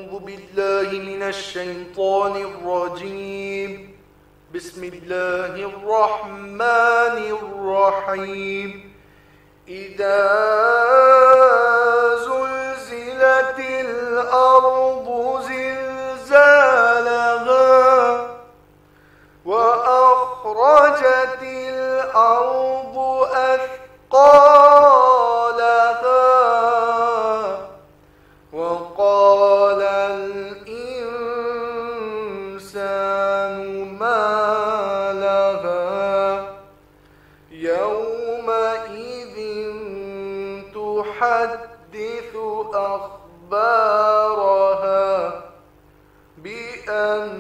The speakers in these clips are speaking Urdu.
أعوذ بالله من الشيطان الرجيم. بسم الله الرحمن الرحيم. إذا زلزلت الأرض زلزالها وأخرجت الأرض أثقالها وقال الإنسان ما لها يومئذ تحدث أخبارها بأن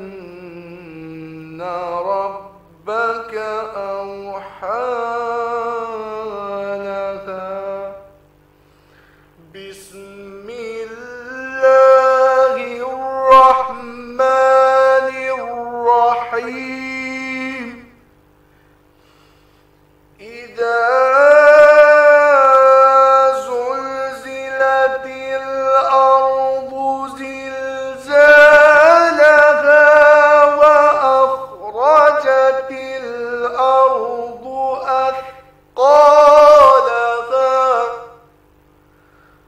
ربك أوحى لها. بسم الله الرحمن الرحيم. إذا زلزلت الأرض زلزالها وأخرجت الأرض أثقالها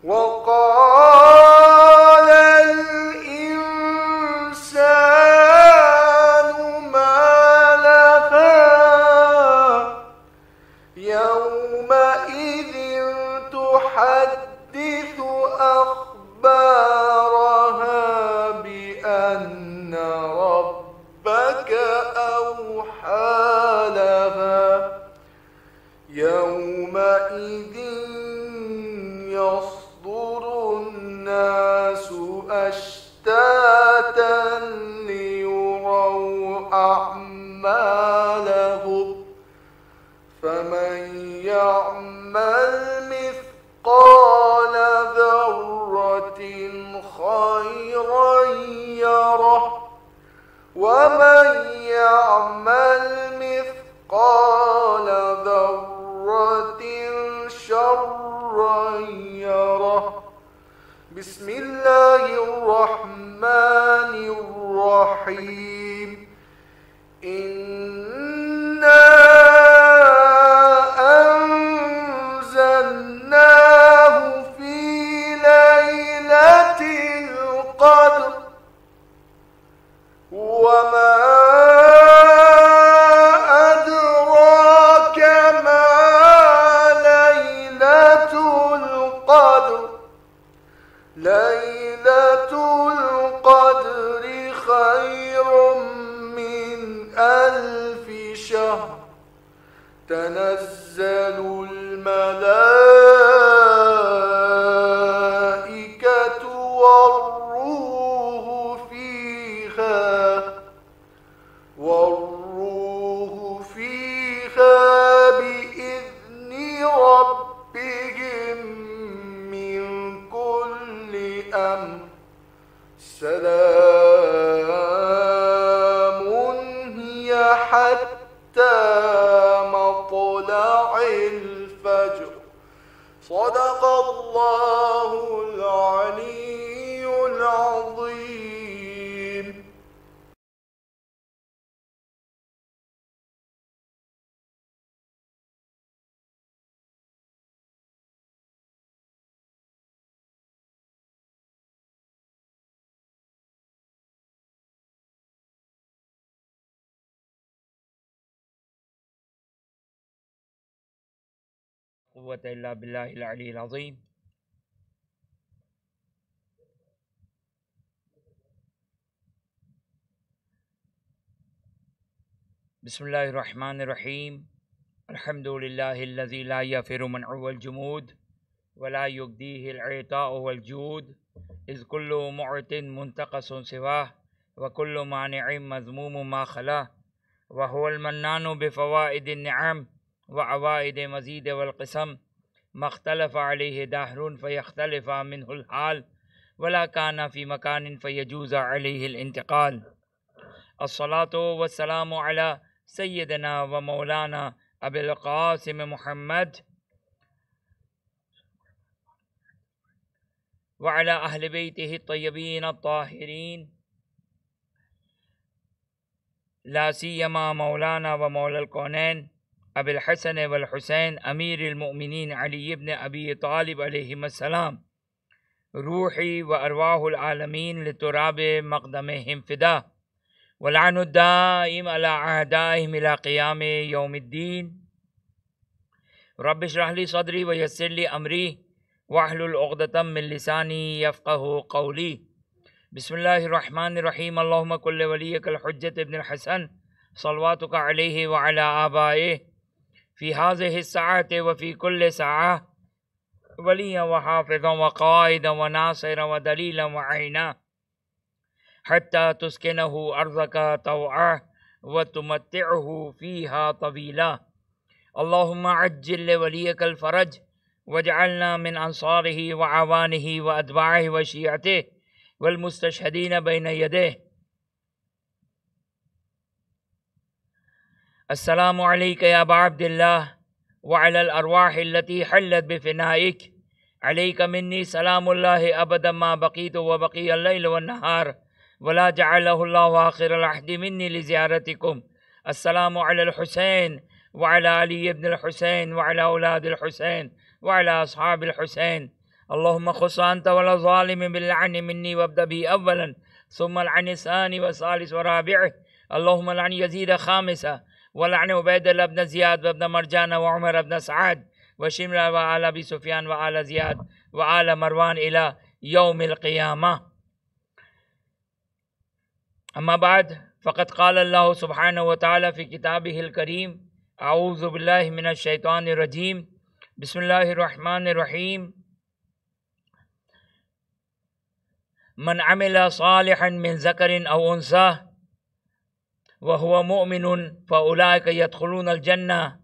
وقال الإنسان ما لها يومئذ تحدث أخبارها بأن ربك أوحى لها يومئذ يصدر الناس أشتاتا ليروا أعمالهم فمن يعمل مثقال ذرة خيرا يره ومن يعمل مثقال ذرة شرا يره. بسم الله الرحمن الرحيم. إنا أنزلناه في ليلة القدر وما أدراك ما ليلة القدر. ليلة القدر خير من 1000 شهر. تنزل الملائكة والروح فيها بإذن ربهم من كل أمر. سلام هي حتى مطلع الفجر. صدق الله العلي العظيم. قوة إلا بالله العلي العظيم. بسم الله الرحمن الرحيم. الحمد لله الذي لا يفر منعه والجمود ولا يقديه العطاء والجود إذ كل معت منتقص سواه وكل مانع مذموم ما خلاه وهو المنان بفوائد النعم وعوائد مزيد والقسم ما اختلف عليه دهر فيختلف منه الحال ولا كان في مكان فيجوز عليه الانتقال. الصلاة والسلام على سيدنا ومولانا أبي القاسم محمد وعلى أهل بيته الطيبين الطاهرين لا سيما مولانا ومولى الكونين أبي الحسن والحسين أمير المؤمنين علي بن أبي طالب عليهم السلام روحي وأرواح العالمين لتراب مقدمهم فداه واللعن الدائم على أعدائهم إلى قيام يوم الدين. رب اشرح لي صدري ويسر لي أمري واحلل عقدة من لساني يفقه قولي. بسم الله الرحمن الرحيم. اللهم كل وليك الحجة ابن الحسن صلواتك عليه وعلى آبائه في هذه الساعة وفي كل ساعة وليا وحافظا وقائدا وناصرا ودليلا وعينا حتى تسكنه أرضك طوعا وتمتعه فيها طويلا. اللهم عجل لوليك الفرج واجعلنا من أنصاره وعوانه وأتباعه وشيعته والمستشهدين بين يديه. السلام عليك يا أبا عبد الله وعلى الأرواح التي حلت بفنائك. عليك مني سلام الله أبدا ما بقيت وبقي الليل والنهار ولا جعله الله آخر العهد مني لزيارتكم. السلام على الحسين وعلى علي بن الحسين وعلى أولاد الحسين وعلى أصحاب الحسين. اللهم خص أنت ولا ظالم باللعن مني وابدأ بي أولا ثم العن الثاني والثالث ورابعه. اللهم لعن يزيد خامسة ولعن عبيد الله بن زياد وابن مرجان وعمر بن سعد وشمر وآل أبي سفيان وآل زياد وآل مروان إلى يوم القيامة. أما بعد فقد قال الله سبحانه وتعالى في كتابه الكريم أعوذ بالله من الشيطان الرجيم بسم الله الرحمن الرحيم من عمل صالحا من ذكر أو أنثى وهو مؤمن فأولئك يدخلون الجنة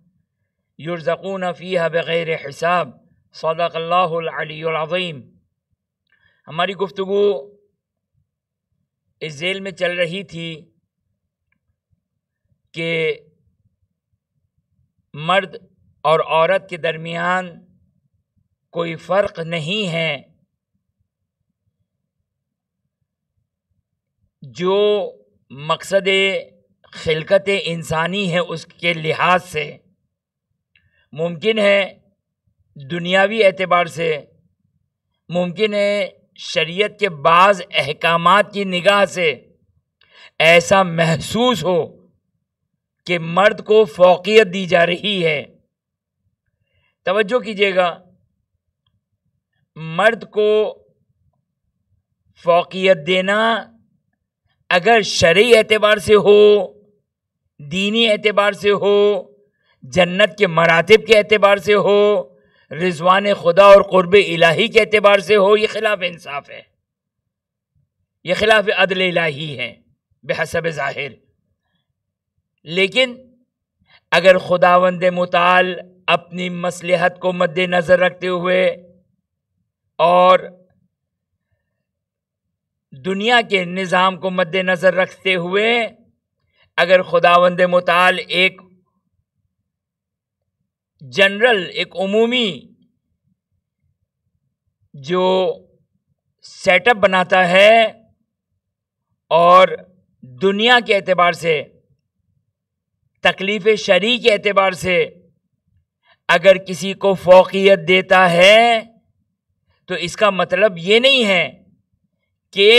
يرزقون فيها بغیر حساب. صدق اللہ العلی العظیم. ہماری گفتگو اس ذیل میں چل رہی تھی کہ مرد اور عورت کے درمیان کوئی فرق نہیں ہے. جو مقصد خلقت انسانی ہے اس کے لحاظ سے ممکن ہے دنیاوی اعتبار سے ممکن ہے شریعت کے بعض احکامات کی نگاہ سے ایسا محسوس ہو کہ مرد کو فوقیت دی جا رہی ہے. توجہ کیجیے گا، مرد کو فوقیت دینا اگر شرعی اعتبار سے ہو، دینی اعتبار سے ہو، جنت کے مراتب کے اعتبار سے ہو، رضوان خدا اور قرب الہی کے اعتبار سے ہو، یہ خلاف انصاف ہے، یہ خلاف عدل الہی ہے بحسب ظاہر. لیکن اگر خداوند متعال اپنی مصلحت کو مد نظر رکھتے ہوئے اور دنیا کے نظام کو مد نظر رکھتے ہوئے اگر خداوند متعال ایک جنرل، ایک عمومی جو سیٹ اپ بناتا ہے اور دنیا کے اعتبار سے، تکلیف شرعی کے اعتبار سے اگر کسی کو فوقیت دیتا ہے تو اس کا مطلب یہ نہیں ہے کہ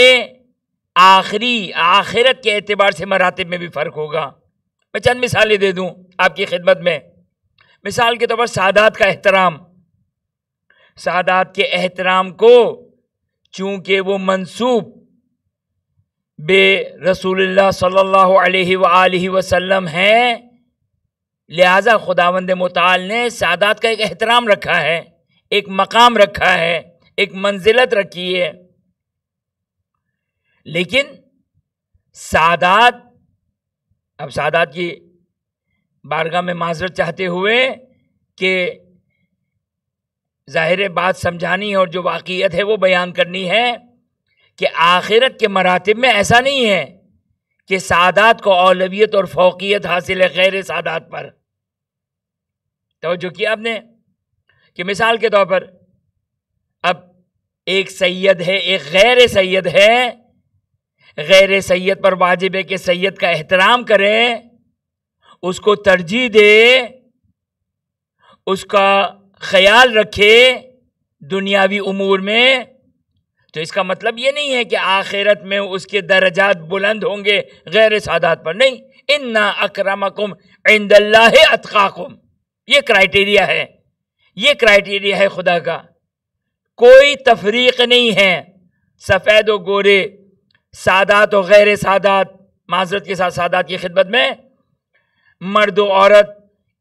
آخرت کے اعتبار سے مراتب میں بھی فرق ہوگا. میں چند مثالیں دے دوں آپ کی خدمت میں. مثال کے طور پر سادات کا احترام. سادات کے احترام کو چونکہ وہ منسوب بے رسول اللہ صلی اللہ علیہ وآلہ وسلم ہیں، لہذا خداوند متعال نے سادات کا ایک احترام رکھا ہے، ایک مقام رکھا ہے، ایک منزلت رکھی ہے. لیکن سادات، اب سادات کی بارگاہ میں معذرت چاہتے ہوئے کہ ظاہر بات سمجھانی ہے اور جو واقعیت ہے وہ بیان کرنی ہے کہ آخرت کے مراتب میں ایسا نہیں ہے کہ سادات کو اولویت اور فوقیت حاصل ہے غیر سادات پر. توجہ کیا آپ نے کہ مثال کے طور پر اب ایک سید ہے، ایک غیر سید ہے. غیر سید پر واجب ہے کہ سید کا احترام کرے، اس کو ترجیح دے، اس کا خیال رکھے دنیاوی امور میں. تو اس کا مطلب یہ نہیں ہے کہ آخرت میں اس کے درجات بلند ہوں گے غیر سادات پر. نہیں، اِنَّا أَكْرَمَكُمْ عِنْدَ اللَّهِ أَتْقَاكُمْ، یہ کرائٹیریا ہے، یہ کرائٹیریا ہے خدا کا. کوئی تفریق نہیں ہے سفید و گورے، سادات و غیر سادات. معذرت کے ساتھ سادات کی خدمت میں مرد و عورت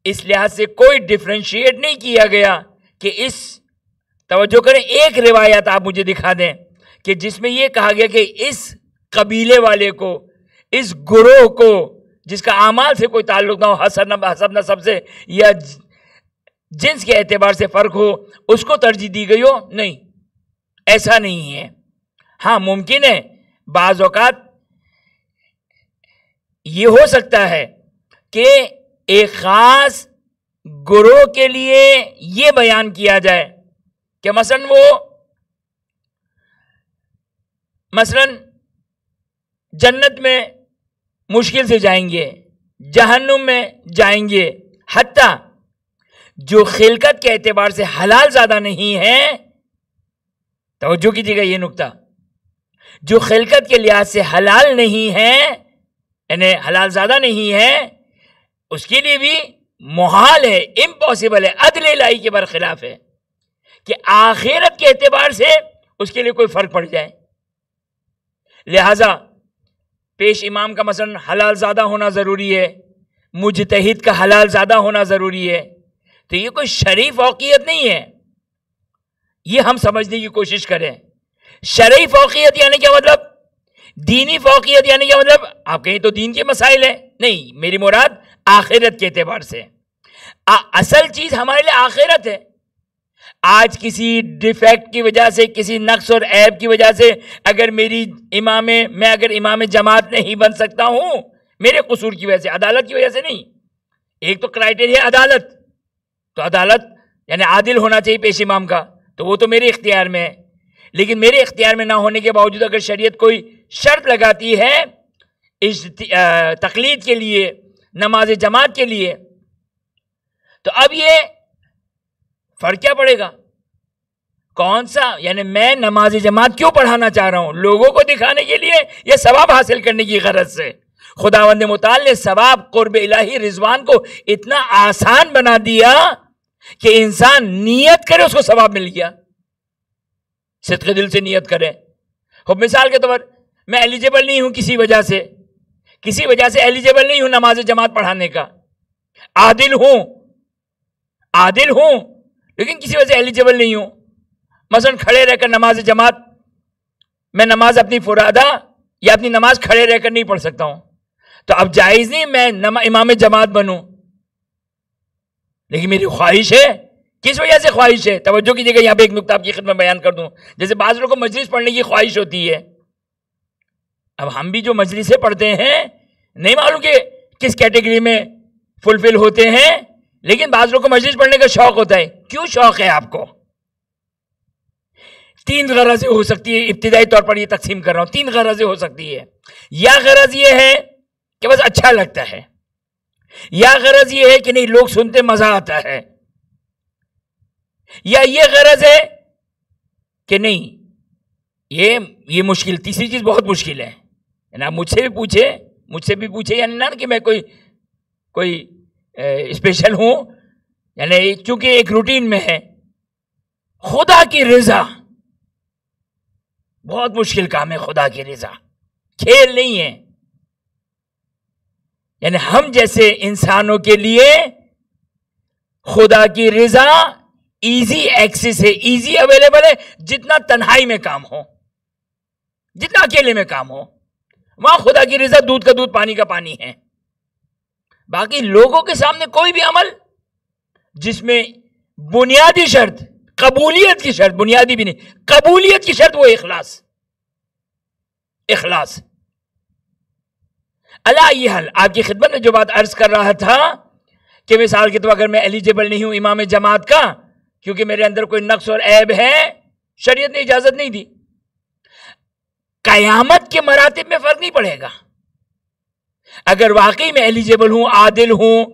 اس لحاظ سے کوئی ڈفرینشیٹ نہیں کیا گیا کہ اس، توجہ کریں، ایک روایت آپ مجھے دکھا دیں کہ جس میں یہ کہا گیا کہ اس قبیلے والے کو، اس گروہ کو جس کا اعمال سے کوئی تعلق نہ ہو، حسب نسب سے یا جنس کے اعتبار سے فرق ہو، اس کو ترجیح دی گئی ہو. نہیں، ایسا نہیں ہے. ہاں ممکن ہے بعض اوقات یہ ہو سکتا ہے کہ ایک خاص گروہ کے لیے یہ بیان کیا جائے کہ مثلا جنت میں مشکل سے جائیں گے، جہنم میں جائیں گے. حتیٰ جو خلقت کے اعتبار سے حلال زیادہ نہیں ہے، توجہ کیجیے گا یہ نکتہ، جو خلقت کے لحاظ سے حلال نہیں ہے، یعنی حلال زیادہ نہیں ہے، اس کے لیے بھی محال ہے، امپاسبل ہے، عدل الہی کے برخلاف ہے کہ آخرت کے اعتبار سے اس کے لیے کوئی فرق پڑ جائے. لہذا پیش امام کا مثلا حلال زیادہ ہونا ضروری ہے، مجتہد کا حلال زیادہ ہونا ضروری ہے. تو یہ کوئی شرعی فوقیت نہیں ہے، یہ ہم سمجھنے کی کوشش کریں. شرعی فوقیت یعنی کیا مطلب؟ دینی فوقیت یعنی کیا مطلب؟ آپ کہیں تو دین کے مسائل ہیں، نہیں، میری مراد آخرت کے اعتبار سے. اصل چیز ہمارے لیے آخرت ہے. آج کسی ڈیفیکٹ کی وجہ سے، کسی نقص اور عیب کی وجہ سے اگر میں اگر امام جماعت نہیں بن سکتا ہوں، میرے قصور کی وجہ سے، عدالت کی وجہ سے نہیں. ایک تو کرائٹیریا عدالت، تو عدالت یعنی عادل ہونا چاہیے پیش امام کا، تو وہ تو میرے اختیار میں ہے. لیکن میرے اختیار میں نہ ہونے کے باوجود اگر شریعت کوئی شرط لگاتی ہے تقلید کے لیے، نماز جماعت کے لیے، تو اب یہ فرق کیا پڑے گا؟ کون سا، یعنی میں نماز جماعت کیوں پڑھانا چاہ رہا ہوں؟ لوگوں کو دکھانے کے لیے یا ثواب حاصل کرنے کی غرض سے؟ خداوند متعال نے ثواب، قرب الہی، رضوان کو اتنا آسان بنا دیا کہ انسان نیت کرے اس کو ثواب مل گیا. صدق دل سے نیت کرے. خب مثال کے طور میں ایلیجیبل نہیں ہوں، کسی وجہ سے ایلیجیبل نہیں ہوں نماز جماعت پڑھانے کا. عادل ہوں لیکن کسی وجہ سے ایلیجیبل نہیں ہوں. مثلا کھڑے رہ کر نماز جماعت، میں نماز اپنی فرادہ یا اپنی نماز کھڑے رہ کر نہیں پڑھ سکتا ہوں، تو اب جائز نہیں میں امام جماعت بنوں. لیکن میری خواہش ہے. کس وجہ سے خواہش ہے؟ توجہ کیجیے گا، یہاں پہ ایک نکتہ آپ کی خدمت بیان کر دوں. جیسے بعض لوگوں کو مجلس پڑھنے کی خواہش ہوتی ہے. اب ہم بھی جو مجلسیں پڑھتے ہیں، نہیں معلوم کہ کس کیٹیگری میں فلفل ہوتے ہیں، لیکن بعض لوگوں کو مجلس پڑھنے کا شوق ہوتا ہے. کیوں شوق ہے آپ کو؟ 3 غرضیں ہو سکتی ہے. ابتدائی طور پر یہ تقسیم کر رہا ہوں. 3 غرضیں ہو سکتی ہے. یا غرض یہ ہے کہ بس اچھا لگتا ہے، یا غرض یہ ہے کہ نہیں لوگ سنتے مزہ آتا ہے، یا یہ غرض ہے کہ نہیں یہ مشکل. تیسری چیز بہت مشکل ہے. یعنی آپ مجھ سے بھی پوچھے یعنی نہ کہ میں کوئی اسپیشل ہوں، یعنی چونکہ ایک روٹین میں ہے. خدا کی رضا بہت مشکل کام ہے. خدا کی رضا کھیل نہیں ہے. یعنی ہم جیسے انسانوں کے لیے خدا کی رضا ایزی ایکسس ہے، ایزی اویلیبل ہے. جتنا تنہائی میں کام ہو، جتنا اکیلے میں کام ہو، وہاں خدا کی رضا دودھ کا دودھ پانی کا پانی ہے. باقی لوگوں کے سامنے کوئی بھی عمل جس میں بنیادی شرط، قبولیت کی شرط، بنیادی بھی نہیں، قبولیت کی شرط، وہ اخلاص. اللہ یہ حل آپ کی خدمت میں جو بات عرض کر رہا تھا کہ مثال کے طور اگر میں ایلیجیبل نہیں ہوں امام جماعت کا کیونکہ میرے اندر کوئی نقص اور عیب ہے، شریعت نے اجازت نہیں دی. قیامت کے مراتب میں فرق نہیں پڑے گا. اگر واقعی میں ایلیجیبل ہوں، عادل ہوں،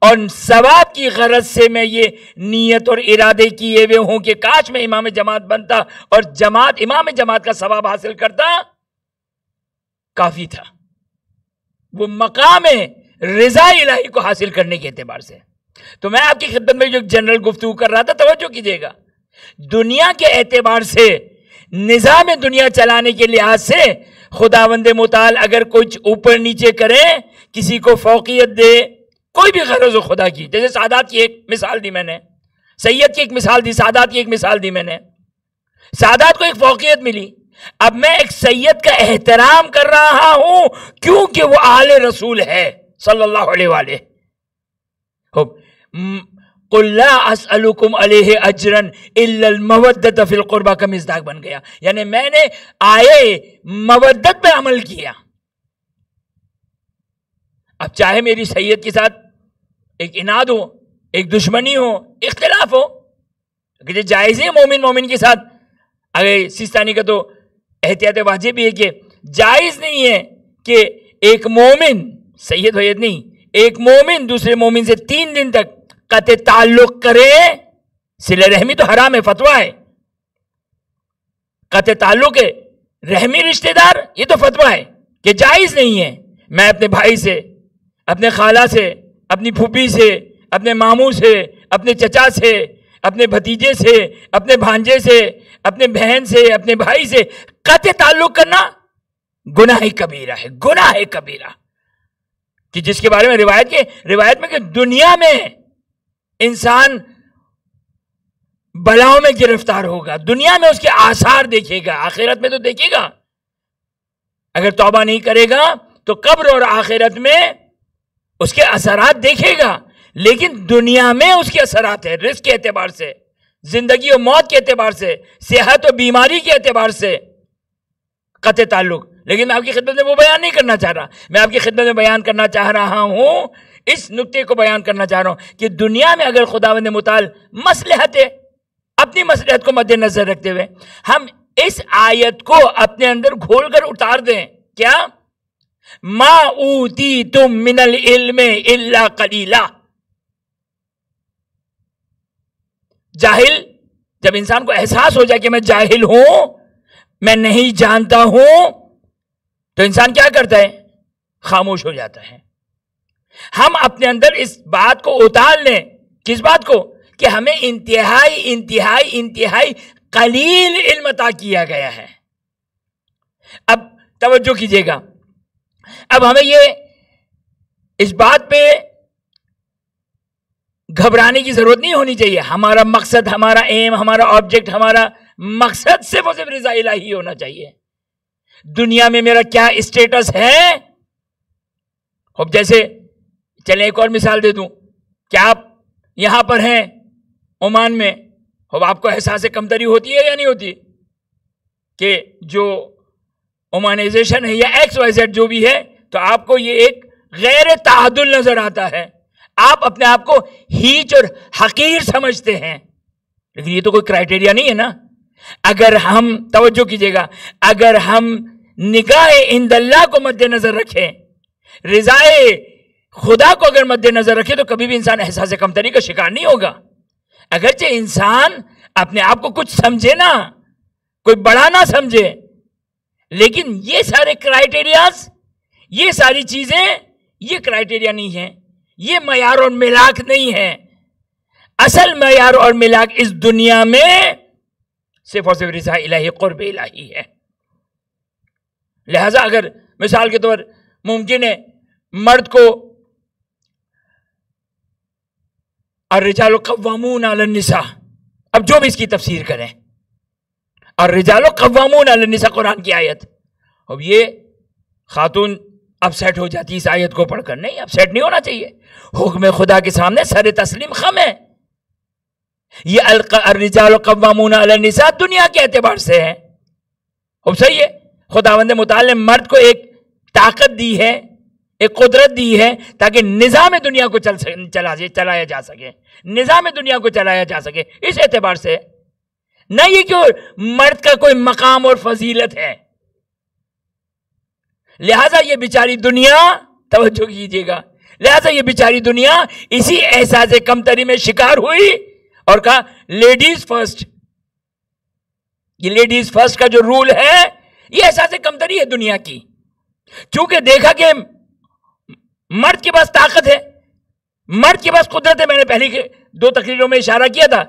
اور ثواب کی غرض سے میں یہ نیت اور ارادے کیے ہوئے ہوں کہ کاش میں امام جماعت بنتا اور امام جماعت کا ثواب حاصل کرتا، کافی تھا. وہ مقام رضا الہی کو حاصل کرنے کے اعتبار سے. تو میں آپ کی خدمت میں جو جنرل گفتگو کر رہا تھا، توجہ کیجیے گا. دنیا کے اعتبار سے، نظام دنیا چلانے کے لحاظ سے خداوند متعال اگر کچھ اوپر نیچے کرے، کسی کو فوقیت دے، کوئی بھی غرض ہو خدا کی. جیسے سادات کی ایک مثال دی میں نے، سید کی ایک مثال دی، سادات کی ایک مثال دی میں نے. سادات کو ایک فوقیت ملی. اب میں ایک سید کا احترام کر رہا ہوں کیونکہ وہ آل رسول ہے صلی اللہ علیہ وآلہ. قُلْ لَا أَسْأَلُكُمْ عَلَيْهِ أَجْرًا إِلَّا الْمَوَدَّةَ فِي الْقُرْبَى کا مصداق بن گیا. یعنی میں نے آئے مودت پہ عمل کیا. اب چاہے میری سید کے ساتھ ایک اناد ہو، ایک دشمنی ہو، اختلاف ہو، کہ جائز ہے مومن کے ساتھ. اگر سیستانی کا تو احتیاط واجب بھی ہے کہ جائز نہیں ہے کہ ایک مومن، سید وید نہیں، ایک مومن دوسرے مومن سے 3 دن تک قطع تعلق کرے. صلہ رحمی تو حرام ہے، فتویٰ ہے. قطع تعلق ہے، رحمی رشتہ دار، یہ تو فتویٰ ہے کہ جائز نہیں ہے. میں اپنے بھائی سے، اپنے خالہ سے، اپنی پھوپھی سے، اپنے ماموں سے، اپنے چچا سے، اپنے بھتیجے سے، اپنے بھانجے سے، اپنے بہن سے، اپنے بھائی سے قطع تعلق کرنا گناہ کبیرہ ہے. گناہ کبیرہ کہ جس کے بارے میں روایت میں کہ دنیا میں انسان بلاؤں میں گرفتار ہوگا، دنیا میں اس کے آثار دیکھے گا، آخرت میں تو دیکھے گا. اگر توبہ نہیں کرے گا تو قبر اور آخرت میں اس کے اثرات دیکھے گا. لیکن دنیا میں اس کے اثرات ہیں، رزق کے اعتبار سے، زندگی و موت کے اعتبار سے، صحت و بیماری کے اعتبار سے قطع تعلق. لیکن میں آپ کی خدمت میں وہ بیان نہیں کرنا چاہ رہا. میں آپ کی خدمت میں بیان کرنا چاہ رہا ہوں، اس نقطے کو بیان کرنا چاہ رہا ہوں کہ دنیا میں اگر خداوند متعال مصلحت ہے، اپنی مصلحت کو مد نظر رکھتے ہوئے ہم اس آیت کو اپنے اندر گھول کر اتار دیں. کیا؟ ما اوتیتم من العلم الا قلیلا. جاہل، جب انسان کو احساس ہو جائے کہ میں جاہل ہوں، میں نہیں جانتا ہوں، تو انسان کیا کرتا ہے؟ خاموش ہو جاتا ہے. ہم اپنے اندر اس بات کو اتار لیں. کس بات کو؟ کہ ہمیں انتہائی قلیل علم عطا کیا گیا ہے. اب توجہ کیجئے گا، اب ہمیں یہ اس بات پہ گھبرانے کی ضرورت نہیں ہونی چاہیے. ہمارا مقصد، ہمارا ایم، ہمارا آبجیکٹ، ہمارا مقصد صرف اور صرف رضا الہی ہونا چاہیے. دنیا میں میرا کیا اسٹیٹس ہے؟ اب جیسے چلیں ایک اور مثال دے دوں کہ آپ یہاں پر ہیں عمان میں، اب آپ کو احساس کمتری ہوتی ہے یا نہیں ہوتی کہ جو عمانائزیشن ہے یا ایکس وائی زیڈ جو بھی ہے، تو آپ کو یہ ایک غیر تعادل نظر آتا ہے. آپ اپنے آپ کو ہیچ اور حقیر سمجھتے ہیں. لیکن یہ تو کوئی کرائٹیریا نہیں ہے نا. اگر ہم، توجہ کیجئے گا، اگر ہم نگاہ عند اللہ کو مد نظر رکھیں، رضائے خدا کو اگر مد نظر رکھے، تو کبھی بھی انسان احساس کمتری کا شکار نہیں ہوگا. اگرچہ انسان اپنے آپ کو کچھ سمجھے نا، کوئی بڑا نہ سمجھے، لیکن یہ سارے کرائٹیریاز، یہ ساری چیزیں، یہ کرائٹیریا نہیں ہیں، یہ معیار اور ملاک نہیں ہے. اصل معیار اور ملاک اس دنیا میں صرف اور صرف رضا الہی، قرب الہی ہے. لہذا اگر مثال کے طور ممکن ہے مرد کو الرجال قوامون علی النساء، اب جو بھی اس کی تفسیر کریں، الرجال قوامون علی النساء قرآن کی آیت، اب یہ خاتون اب سیٹ ہو جاتی اس آیت کو پڑھ کر. نہیں، اب سیٹ نہیں ہونا چاہیے. حکم خدا کے سامنے سر تسلیم خم ہے. یہ الرجال قوامون علی النساء دنیا کے اعتبار سے ہے. اب صحیح ہے، خداوند متعال نے مرد کو ایک طاقت دی ہے، ایک قدرت دی ہے تاکہ نظام دنیا کو چلایا جا سکے، نظام دنیا کو چلایا جا سکے. اس اعتبار سے نہ یہ کہ مرد کا کوئی مقام اور فضیلت ہے. لہذا یہ بیچاری دنیا، توجہ کیجیے گا، لہذا یہ بیچاری دنیا اسی احساس کمتری میں شکار ہوئی اور کہا لیڈیز فرسٹ. یہ لیڈیز فرسٹ کا جو رول ہے یہ احساس کمتری ہے دنیا کی. چونکہ دیکھا کہ مرد کے پاس طاقت ہے، مرد کے پاس قدرت ہے. میں نے پہلی 2 تقریروں میں اشارہ کیا تھا،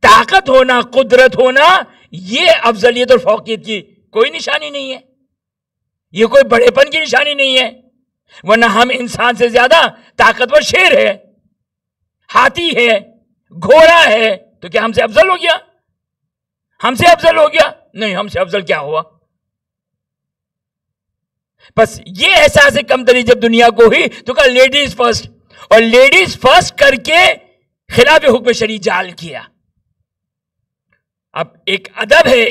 طاقت ہونا، قدرت ہونا، یہ افضلیت اور فوقیت کی کوئی نشانی نہیں ہے، یہ کوئی بڑے پن کی نشانی نہیں ہے. ورنہ ہم انسان سے زیادہ طاقتور شیر ہے، ہاتھی ہے، گھوڑا ہے، تو کیا ہم سے افضل ہو گیا؟ ہم سے افضل ہو گیا؟ نہیں، ہم سے افضل کیا ہوا؟ بس یہ احساس کمتری جب دنیا کو ہوئی تو کہا لیڈیز فرسٹ، اور لیڈیز فرسٹ کر کے خلاف حکم شرعی جال کیا. اب ایک ادب ہے،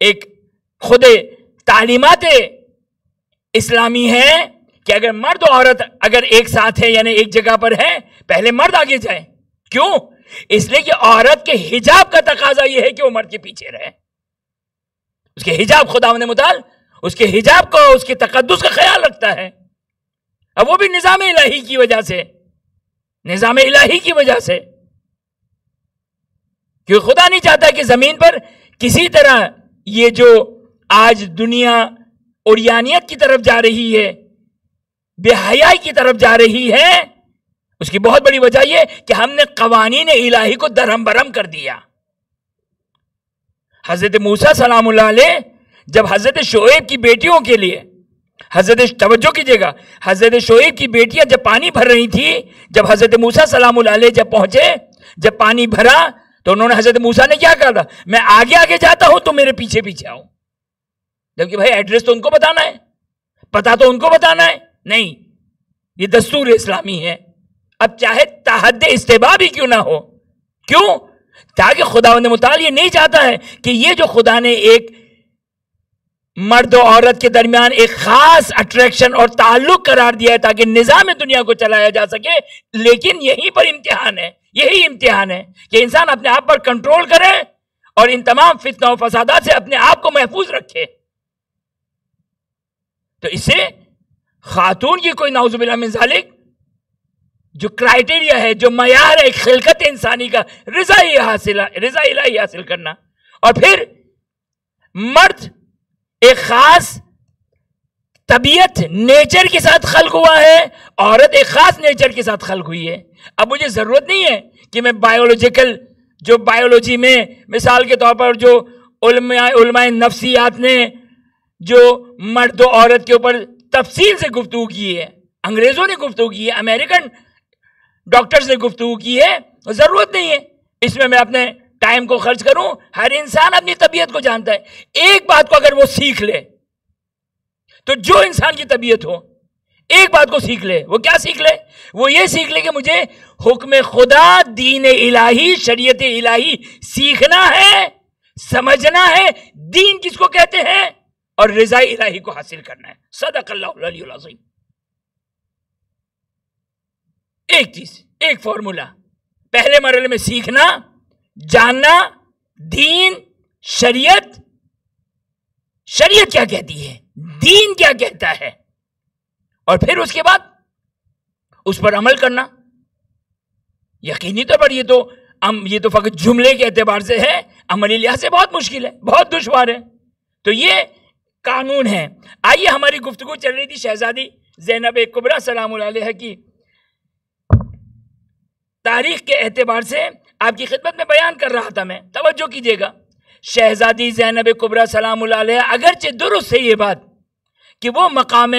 ایک خود تعلیمات اسلامی ہے کہ اگر مرد و عورت اگر ایک ساتھ ہے، یعنی ایک جگہ پر ہے، پہلے مرد آگے جائے. کیوں؟ اس لیے کہ عورت کے حجاب کا تقاضا یہ ہے کہ وہ مرد کے پیچھے رہے. اس کے حجاب، خداوند متعال اس کے حجاب کو، اس کے تقدس کا خیال رکھتا ہے. اب وہ بھی نظام الہی کی وجہ سے، نظام الہی کی وجہ سے، کیونکہ خدا نہیں چاہتا کہ زمین پر کسی طرح یہ جو آج دنیا اوریانیت کی طرف جا رہی ہے، بے حیائی کی طرف جا رہی ہے، اس کی بہت بڑی وجہ یہ کہ ہم نے قوانین الہی کو درہم برہم کر دیا. حضرت موسیٰ سلام اللہ علیہ جب حضرت شعیب کی بیٹیوں کے لیے، توجہ کیجئے گا، حضرت شعیب کی بیٹیاں جب پانی بھر رہی تھی، جب حضرت موسیٰ سلام اللہ علیہ جب پہنچے، جب پانی بھرا تو انہوں نے، حضرت موسیٰ نے کیا کہا تھا؟ میں آگے آگے جاتا ہوں تو میرے پیچھے پیچھے آؤ. جبکہ بھائی ایڈریس تو ان کو بتانا ہے، پتا تو ان کو بتانا ہے. نہیں، یہ دستور اسلامی ہے. اب چاہے تحد استحباب بھی کیوں نہ ہو، کیوں؟ تاکہ خداوند متعال یہ نہیں چاہتا ہے کہ یہ جو خدا نے ایک مرد و عورت کے درمیان ایک خاص اٹریکشن اور تعلق قرار دیا ہے تاکہ نظام دنیا کو چلایا جا سکے، لیکن یہیں پر امتحان ہے، یہی امتحان ہے کہ انسان اپنے آپ پر کنٹرول کرے اور ان تمام فتنہ و فسادات سے اپنے آپ کو محفوظ رکھے. تو اس سے خاتون کی کوئی نعوذ باللہ من ذالک جو کرائیٹیریا ہے، جو معیار ہے خلقت انسانی کا، رضا الہی حاصل کرنا. اور پھر مرد ایک خاص طبیعت نیچر کے ساتھ خلق ہوا ہے، عورت ایک خاص نیچر کے ساتھ خلق ہوئی ہے. اب مجھے ضرورت نہیں ہے کہ میں بایولوجی میں مثال کے طور پر جو علماء نفسیات نے جو مرد و عورت کے اوپر تفصیل سے گفتگو کی ہے، انگریزوں نے گفتگو کی ہے، امریکن ڈاکٹرز نے گفتگو کی ہے، ضرورت نہیں ہے اس میں اپنے ٹائم کو خرچ کروں. ہر انسان اپنی طبیعت کو جانتا ہے. ایک بات کو اگر وہ سیکھ لے تو جو انسان کی طبیعت ہو، ایک بات کو سیکھ لے، وہ کیا سیکھ لے؟ وہ یہ سیکھ لے کہ مجھے حکم خدا، دین الہی، شریعت الہی سیکھنا ہے، سمجھنا ہے، دین کس کو کہتے ہیں، اور رضا الہی کو حاصل کرنا ہے. صدق اللہ العلی العظیم. ایک چیز، ایک فارمولا، پہلے مرحلے میں سیکھنا، جاننا، دین، شریعت کیا کہتی ہے، دین کیا کہتا ہے، اور پھر اس کے بعد اس پر عمل کرنا. یقینی طور پر یہ تو فقط جملے کے اعتبار سے ہے، عملی لحاظ سے بہت مشکل ہے، بہت دشوار ہے. تو یہ قانون ہے. آئیے، ہماری گفتگو چل رہی تھی شہزادی زینب کبریٰ سلام اللہ علیہ کی تاریخ کے اعتبار سے آپ کی خدمت میں بیان کر رہا تھا میں. توجہ کیجئے گا، شہزادی زینب کبریٰ سلام اللہ علیہ اگرچہ درست ہے یہ بات کہ وہ مقام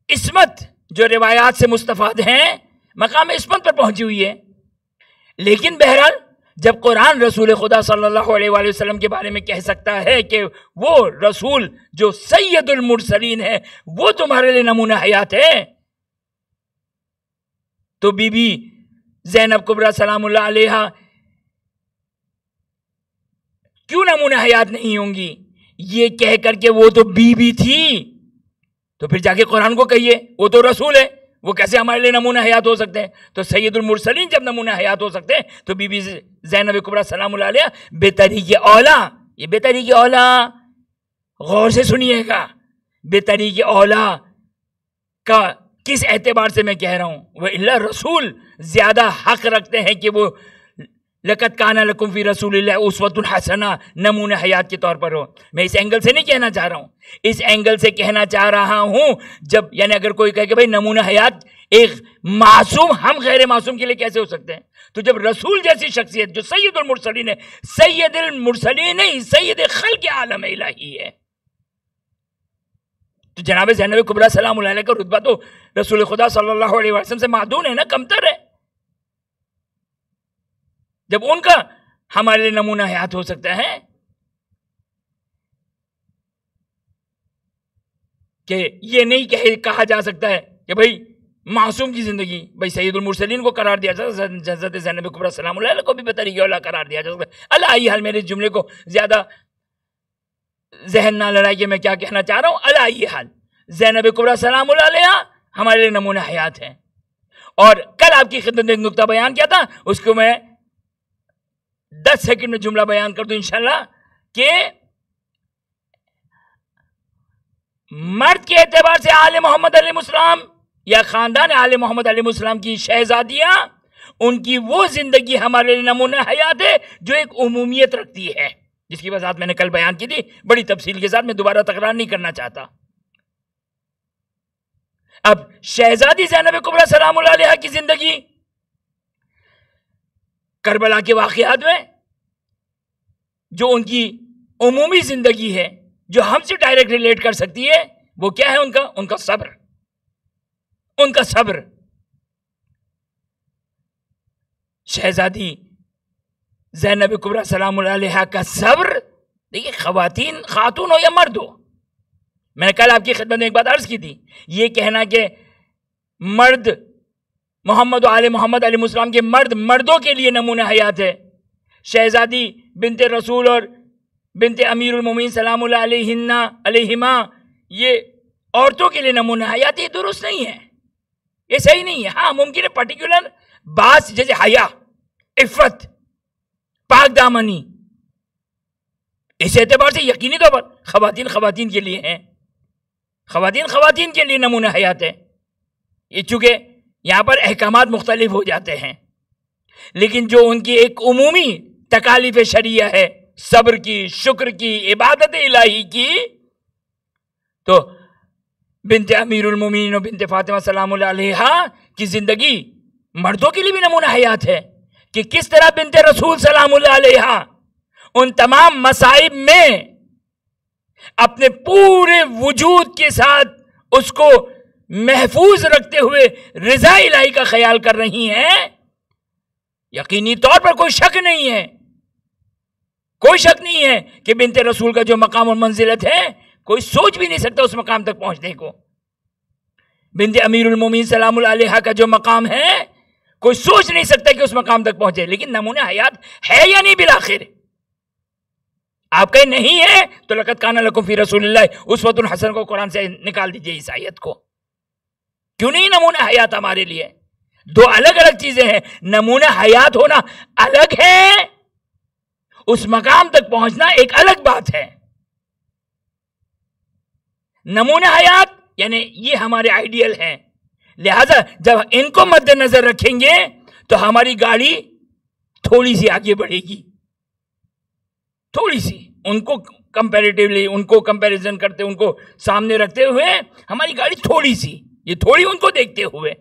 عصمت جو روایات سے مستفاد ہیں، مقام عصمت پر پہنچی ہوئی ہے، لیکن بہرحال جب قرآن رسول خدا صلی اللہ علیہ وآلہ وسلم کے بارے میں کہہ سکتا ہے کہ وہ رسول جو سید المرسلین ہے وہ تمہارے لیے نمونہ حیات ہے، تو بی بی زینب کبریٰ سلام اللہ علیہ کیوں نمونہ حیات نہیں ہوں گی؟ یہ کہہ کر کہ وہ تو بی بی تھی، تو پھر جا کے قرآن کو کہیے وہ تو رسول ہے، وہ کیسے ہمارے لیے نمونہ حیات ہو سکتے ہیں؟ تو سید المرسلین جب نمونہ حیات ہو سکتے ہیں تو بی بی زینب کبریٰ سلام اللہ علیہ بطریق اولا، یہ بطریق اولا غور سے سنیے گا، بطریق اولا کا کس اعتبار سے میں کہہ رہا ہوں؟ وہ اللہ رسول زیادہ حق رکھتے ہیں کہ وہ لقد کان لکم فی رسول اللہ اسوۃ حسنہ نمونہ حیات کے طور پر ہو۔ میں اس اینگل سے نہیں کہنا چاہ رہا ہوں، اس اینگل سے کہنا چاہ رہا ہوں جب یعنی اگر کوئی کہے کہ بھائی نمونہ حیات ایک معصوم ہم غیر معصوم کے لیے کیسے ہو سکتے ہیں؟ تو جب رسول جیسی شخصیت جو سید المرسلین ہے، سید المرسلین نہیں سید خلق عالم الہی ہے، تو جناب زینب کبریٰ سلام اللہ علیہ کا رتبہ تو رسول خدا صلی اللہ علیہ وسلم سے معدون ہے نا، کمتر ہے۔ جب ان کا ہمارے لیے نمونہ حیات ہو سکتا ہے کہ یہ نہیں کہا جا سکتا ہے کہ بھائی معصوم کی زندگی، بھائی سید المرسلین کو قرار دیا جا سکتا ہے، حضرت زینب کبریٰ سلام اللہ علیہ کو بھی بطریق اولا قرار دیا جا سکتا ہے۔ اللہ آئی حال میرے جملے کو زیادہ ذہن نہ لڑائی کہ میں کیا کہنا چاہ رہا ہوں۔ اللہ آئی حال زینب کبریٰ سلام اللہ علیہ ہمارے لیے نمونہ حیات ہیں، اور کل آپ کی خدمت میں ایک نقطہ بیان کیا تھا، اس کو میں 10 سیکنڈ میں جملہ بیان کر دوں انشاءاللہ، کہ مرد کے اعتبار سے آل محمد علیہ السلام یا خاندان آل محمد علیہ السلام کی شہزادیاں، ان کی وہ زندگی ہمارے لیے نمونہ حیات ہے جو ایک عمومیت رکھتی ہے، جس کی وضاحت میں نے کل بیان کی تھی بڑی تفصیل کے ساتھ، میں دوبارہ تکرار نہیں کرنا چاہتا۔ اب شہزادی زینب کبریٰ سلام اللہ علیہ کی زندگی کربلا کے واقعات میں جو ان کی عمومی زندگی ہے جو ہم سے ڈائریکٹ ریلیٹ کر سکتی ہے، وہ کیا ہے؟ ان کا صبر، ان کا صبر۔ شہزادی زینب کبریٰ سلام اللہ علیہ کا صبر، دیکھیے خاتون ہو یا مرد ہو، میں نے کل آپ کی خدمت میں ایک بات عرض کی تھی، یہ کہنا کہ مرد محمد و آل محمد علیہ السلام کے مردوں کے لیے نمونہ حیات ہے، شہزادی بنت رسول اور بنت امیر المومنین سلام اللہ علیہما یہ عورتوں کے لیے نمونہ حیات، یہ درست نہیں ہے، یہ صحیح نہیں ہے۔ ہاں ممکن ہے پرٹیکولر بات جیسے حیا، عفت، پاک دامنی، اس اعتبار سے یقینی طور پر خواتین کے لیے ہیں، خواتین کے لیے نمونہ حیات ہے، یہ چونکہ یہاں پر احکامات مختلف ہو جاتے ہیں، لیکن جو ان کی ایک عمومی تکالیف شرعیہ ہے، صبر کی، شکر کی، عبادت الہی کی، تو بنت امیر المومنین و بنت فاطمہ سلام اللہ علیہ کی زندگی مردوں کے لیے بھی نمونہ حیات ہے کہ کس طرح بنت رسول سلام اللہ علیہ ان تمام مصائب میں اپنے پورے وجود کے ساتھ اس کو محفوظ رکھتے ہوئے رضا الہی کا خیال کر رہی ہیں۔ یقینی طور پر کوئی شک نہیں ہے کہ بنت رسول کا جو مقام اور منزلت ہے کوئی سوچ بھی نہیں سکتا اس مقام تک پہنچنے کو۔ بنت امیر المومنین سلام اللہ علیہ کا جو مقام ہے کوئی سوچ نہیں سکتا کہ اس مقام تک پہنچے، لیکن نمونہ حیات ہے یا نہیں؟ بالآخر آپ کہیں نہیں ہے تو لقد کان لکم فی رسول اللہ اسوۃ حسنہ کو قرآن سے نکال دیجئے، اس آیت کو۔ کیوں نہیں نمونہ حیات ہمارے لیے؟ دو الگ الگ چیزیں ہیں، نمونہ حیات ہونا الگ ہے، اس مقام تک پہنچنا ایک الگ بات ہے۔ نمونہ حیات یعنی یہ ہمارے آئیڈیل ہیں، لہذا جب ان کو مد نظر رکھیں گے تو ہماری گاڑی تھوڑی سی آگے بڑھے گی، تھوڑی سی، ان کو کمپیریٹیولی، ان کو کمپیریزن کرتے، ان کو سامنے رکھتے ہوئے ہماری گاڑی تھوڑی سی، یہ تھوڑی ان کو دیکھتے ہوئے،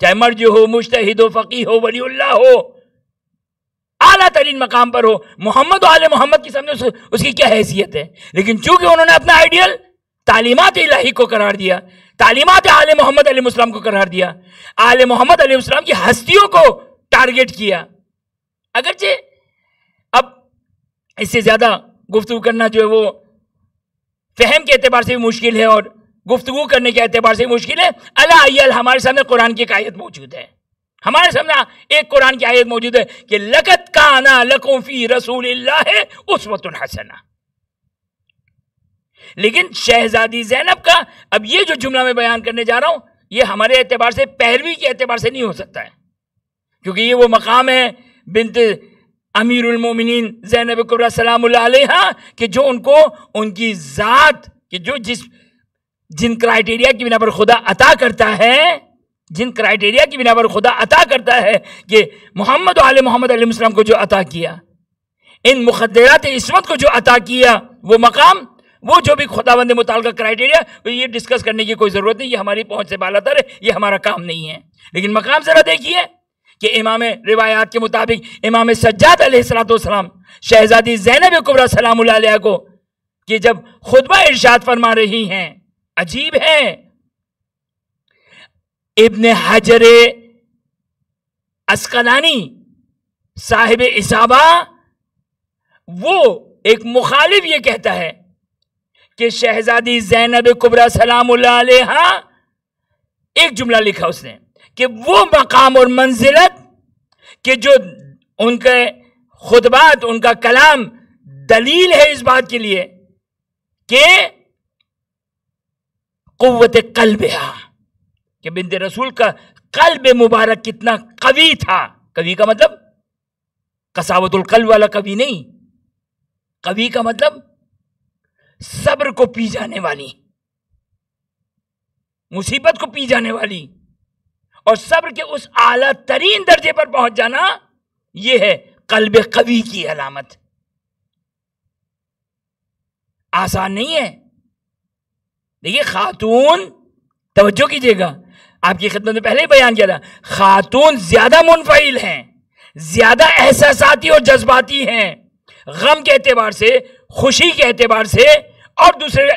چاہے مرجع ہو، مجتہد ہو، فقیہ ہو، ولی اللہ ہو، اعلیٰ ترین مقام پر ہو، محمد و آل محمد کے سامنے اس کی کیا حیثیت ہے؟ لیکن چونکہ انہوں نے اپنا آئیڈیل تعلیمات الہی کو قرار دیا، تعلیمات آل محمد علیہ السلام کو قرار دیا، آل محمد علیہ السلام کی ہستیوں کو ٹارگٹ کیا۔ اگرچہ اب اس سے زیادہ گفتگو کرنا جو ہے وہ فہم کے اعتبار سے بھی مشکل ہے اور گفتگو کرنے کے اعتبار سے بھی مشکل ہے۔ اللہ ہمارے سامنے قرآن کی ایک آیت موجود ہے، ہمارے سامنے ایک قرآن کی آیت موجود ہے کہ لَقَدْ كَانَ لَكُمْ فِي رَسُولِ اللَّهِ أُسْوَةٌ حَسَنَةٌ۔ لیکن شہزادی زینب کا اب یہ جو جملہ میں بیان کرنے جا رہا ہوں یہ ہمارے اعتبار سے پیروی کے اعتبار سے نہیں ہو سکتا ہے، کیونکہ یہ وہ مقام ہے بنت امیر المومنین زینب کبریٰ سلام اللہ علیہا کہ جو ان کو ان کی ذات کہ جو جن کرائٹیریا کی بنا پر خدا عطا کرتا ہے، جن کرائٹیریا کی بنا پر خدا عطا کرتا ہے کہ محمد و آل محمد علیہ السلام کو جو عطا کیا، ان مقدرات عصمت کو جو عطا کیا، وہ مقام، وہ جو بھی خداوند متعلقہ کرائٹیریا، یہ ڈسکس کرنے کی کوئی ضرورت نہیں، یہ ہماری پہنچ سے بالا تر ہے، یہ ہمارا کام نہیں ہے۔ لیکن مقام ذرا دیکھیے کہ امام روایات کے مطابق امام سجاد علیہ السلام شہزادی زینب کبریٰ سلام اللہ علیہ کو کہ جب خطبہ ارشاد فرما رہی ہیں، عجیب ہے، ابن حجر عسقلانی صاحب اصابہ وہ ایک مخالف یہ کہتا ہے کہ شہزادی زینب کبریٰ سلام اللہ علیہا، ایک جملہ لکھا اس نے کہ وہ مقام اور منزلت کہ جو ان کے خطبات، ان کا کلام دلیل ہے اس بات کے لیے کہ قوت قلب ہے، کہ بنت رسول کا قلب مبارک کتنا قوی تھا۔ قوی کا مطلب قساوت القلب والا قوی نہیں، قوی کا مطلب صبر کو پی جانے والی، مصیبت کو پی جانے والی، اور صبر کے اس اعلیٰ ترین درجے پر پہنچ جانا، یہ ہے قلب قوی کی علامت۔ آسان نہیں ہے۔ دیکھیے خاتون، توجہ کیجئے گا، آپ کی خدمت میں پہلے ہی بیان کیا تھا، خاتون زیادہ منفعل ہیں، زیادہ احساساتی اور جذباتی ہیں، غم کے اعتبار سے، خوشی کے اعتبار سے، اور دوسرے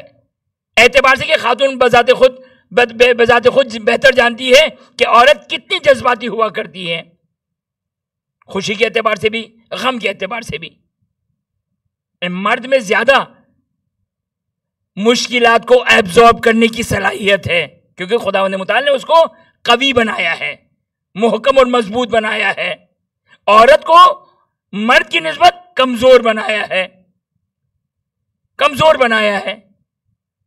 اعتبار سے کہ خاتون بذات خود بہتر جانتی ہے کہ عورت کتنی جذباتی ہوا کرتی ہے، خوشی کے اعتبار سے بھی، غم کے اعتبار سے بھی۔ مرد میں زیادہ مشکلات کو ایبزارب کرنے کی صلاحیت ہے، کیونکہ خداوند متعال نے اس کو قوی بنایا ہے، محکم اور مضبوط بنایا ہے، عورت کو مرد کی نسبت کمزور بنایا ہے، کمزور بنایا ہے۔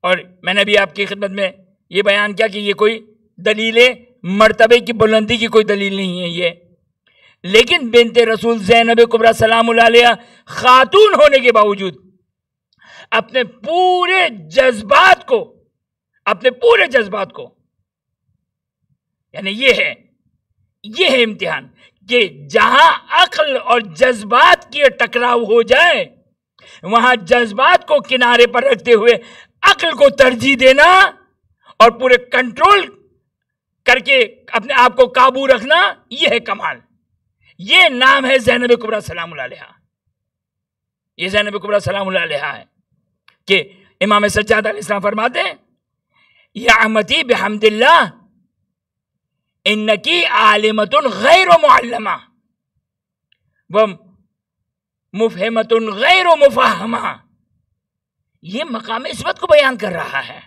اور میں نے بھی آپ کی خدمت میں یہ بیان کیا کہ یہ کوئی دلیل مرتبے کی بلندی کی کوئی دلیل نہیں ہے یہ، لیکن بنت رسول زینب کبریٰ سلام اللہ علیہ خاتون ہونے کے باوجود اپنے پورے جذبات کو یعنی یہ ہے امتحان کہ جہاں عقل اور جذبات کی ٹکراؤ ہو جائے، وہاں جذبات کو کنارے پر رکھتے ہوئے عقل کو ترجیح دینا اور پورے کنٹرول کر کے اپنے آپ کو قابو رکھنا، یہ ہے کمال۔ یہ نام ہے زینب کبریٰ سلام اللہ علیہا، یہ زینب کبریٰ سلام اللہ علیہا ہے کہ امام سجاد علیہ السلام فرماتے ہیں، یا امتی بحمد اللہ انکی عالمت غیر معلمہ و مفہمت غیر مفہمہ۔ یہ مقام عصمت کو بیان کر رہا ہے۔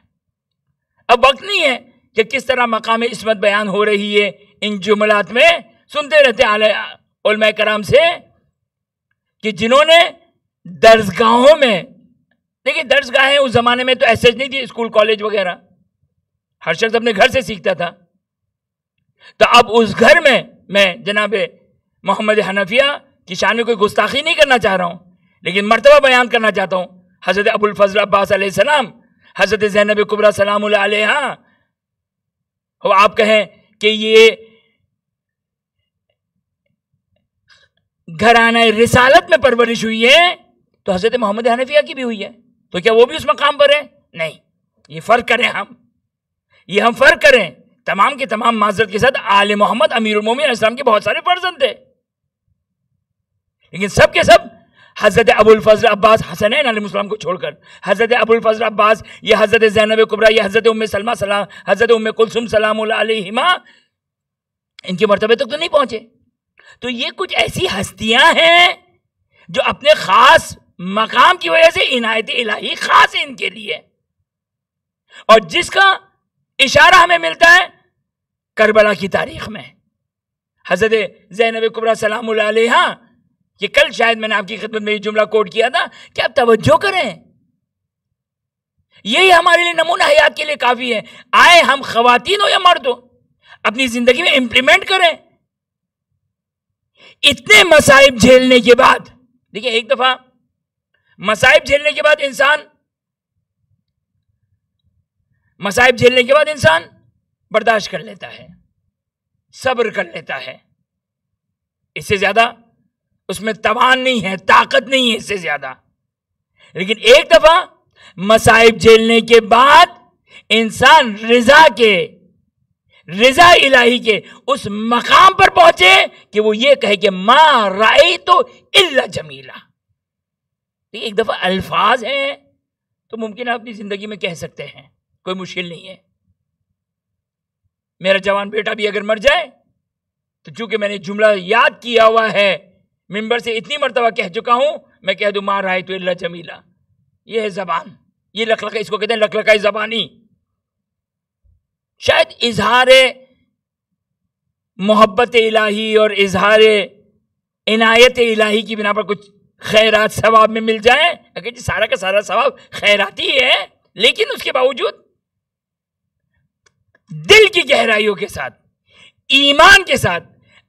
اب وقت نہیں ہے کہ کس طرح مقام عصمت بیان ہو رہی ہے ان جملات میں، سنتے رہتے علماء کرام سے کہ جنہوں نے درسگاہوں میں، دیکھیں درسگاہیں اس زمانے میں تو ایسے نہیں تھی، اسکول کالج وغیرہ، ہر شخص اپنے گھر سے سیکھتا تھا، تو اب اس گھر میں جناب محمد حنفیہ کی شان میں کوئی گستاخی نہیں کرنا چاہ رہا ہوں، لیکن مرتبہ بیان کرنا چاہتا ہوں۔ حضرت ابو الفضل عباس علیہ السلام، حضرت زینب کبریٰ سلام اللہ علیہا، آپ کہیں کہ یہ گھرانہ رسالت میں پرورش ہوئی ہے، تو حضرت محمد حنفیہ کی بھی ہوئی ہے، تو کیا وہ بھی اس مقام پر ہے؟ نہیں، یہ فرق کریں، ہم فرق کریں۔ تمام کے تمام معذرت کے ساتھ آل محمد امیر المومنین علیہ السلام کے بہت سارے فرزند تھے، لیکن سب کے سب حضرت ابو الفضل عباس حسنین علیہ السلام کو چھوڑ کر، حضرت ابو الفضل عباس، یہ حضرت زینب کبریٰ، یہ حضرت ام سلمہ سلام، حضرت ام کلثوم سلام اللہ علیہما، ان کے مرتبے تک تو نہیں پہنچے۔ تو یہ کچھ ایسی ہستیاں ہیں جو اپنے خاص مقام کی وجہ سے عنایت الہی خاص ان کے لیے، اور جس کا اشارہ ہمیں ملتا ہے کربلا کی تاریخ میں۔ حضرت زینب کبریٰ سلام اللہ علیہا، یہ کل شاید میں نے آپ کی خدمت میں یہ جملہ کوٹ کیا تھا کہ آپ توجہ کریں، یہی ہمارے لیے نمونہ حیات کے لیے کافی ہے. آئے ہم خواتین ہو یا مرد ہو اپنی زندگی میں امپلیمنٹ کریں. اتنے مصائب جھیلنے کے بعد، دیکھیں ایک دفعہ مصائب جھیلنے کے بعد انسان برداشت کر لیتا ہے، صبر کر لیتا ہے. اس سے زیادہ اس میں توان نہیں ہے، طاقت نہیں ہے اس سے زیادہ. لیکن ایک دفعہ مصائب جھیلنے کے بعد انسان رضا الہی کے اس مقام پر پہنچے کہ وہ یہ کہے کہ ما رأیت الا جمیلا. ایک دفعہ الفاظ ہیں تو ممکن آپ اپنی زندگی میں کہہ سکتے ہیں، کوئی مشکل نہیں ہے. میرا جوان بیٹا بھی اگر مر جائے تو چونکہ میں نے جملہ یاد کیا ہوا ہے، ممبر سے اتنی مرتبہ کہہ چکا ہوں، میں کہہ دوں ما رأیت الا جمیلا. یہ ہے زبان، یہ لکلکا، اس کو کہتے ہیں لکلکائی زبانی. شاید اظہار محبت الہی اور اظہار عنایت الہی کی بنا پر کچھ خیرات ثواب میں مل جائیں. اگر جی سارا کا سارا ثواب خیراتی ہے، لیکن اس کے باوجود دل کی گہرائیوں کے ساتھ، ایمان کے ساتھ،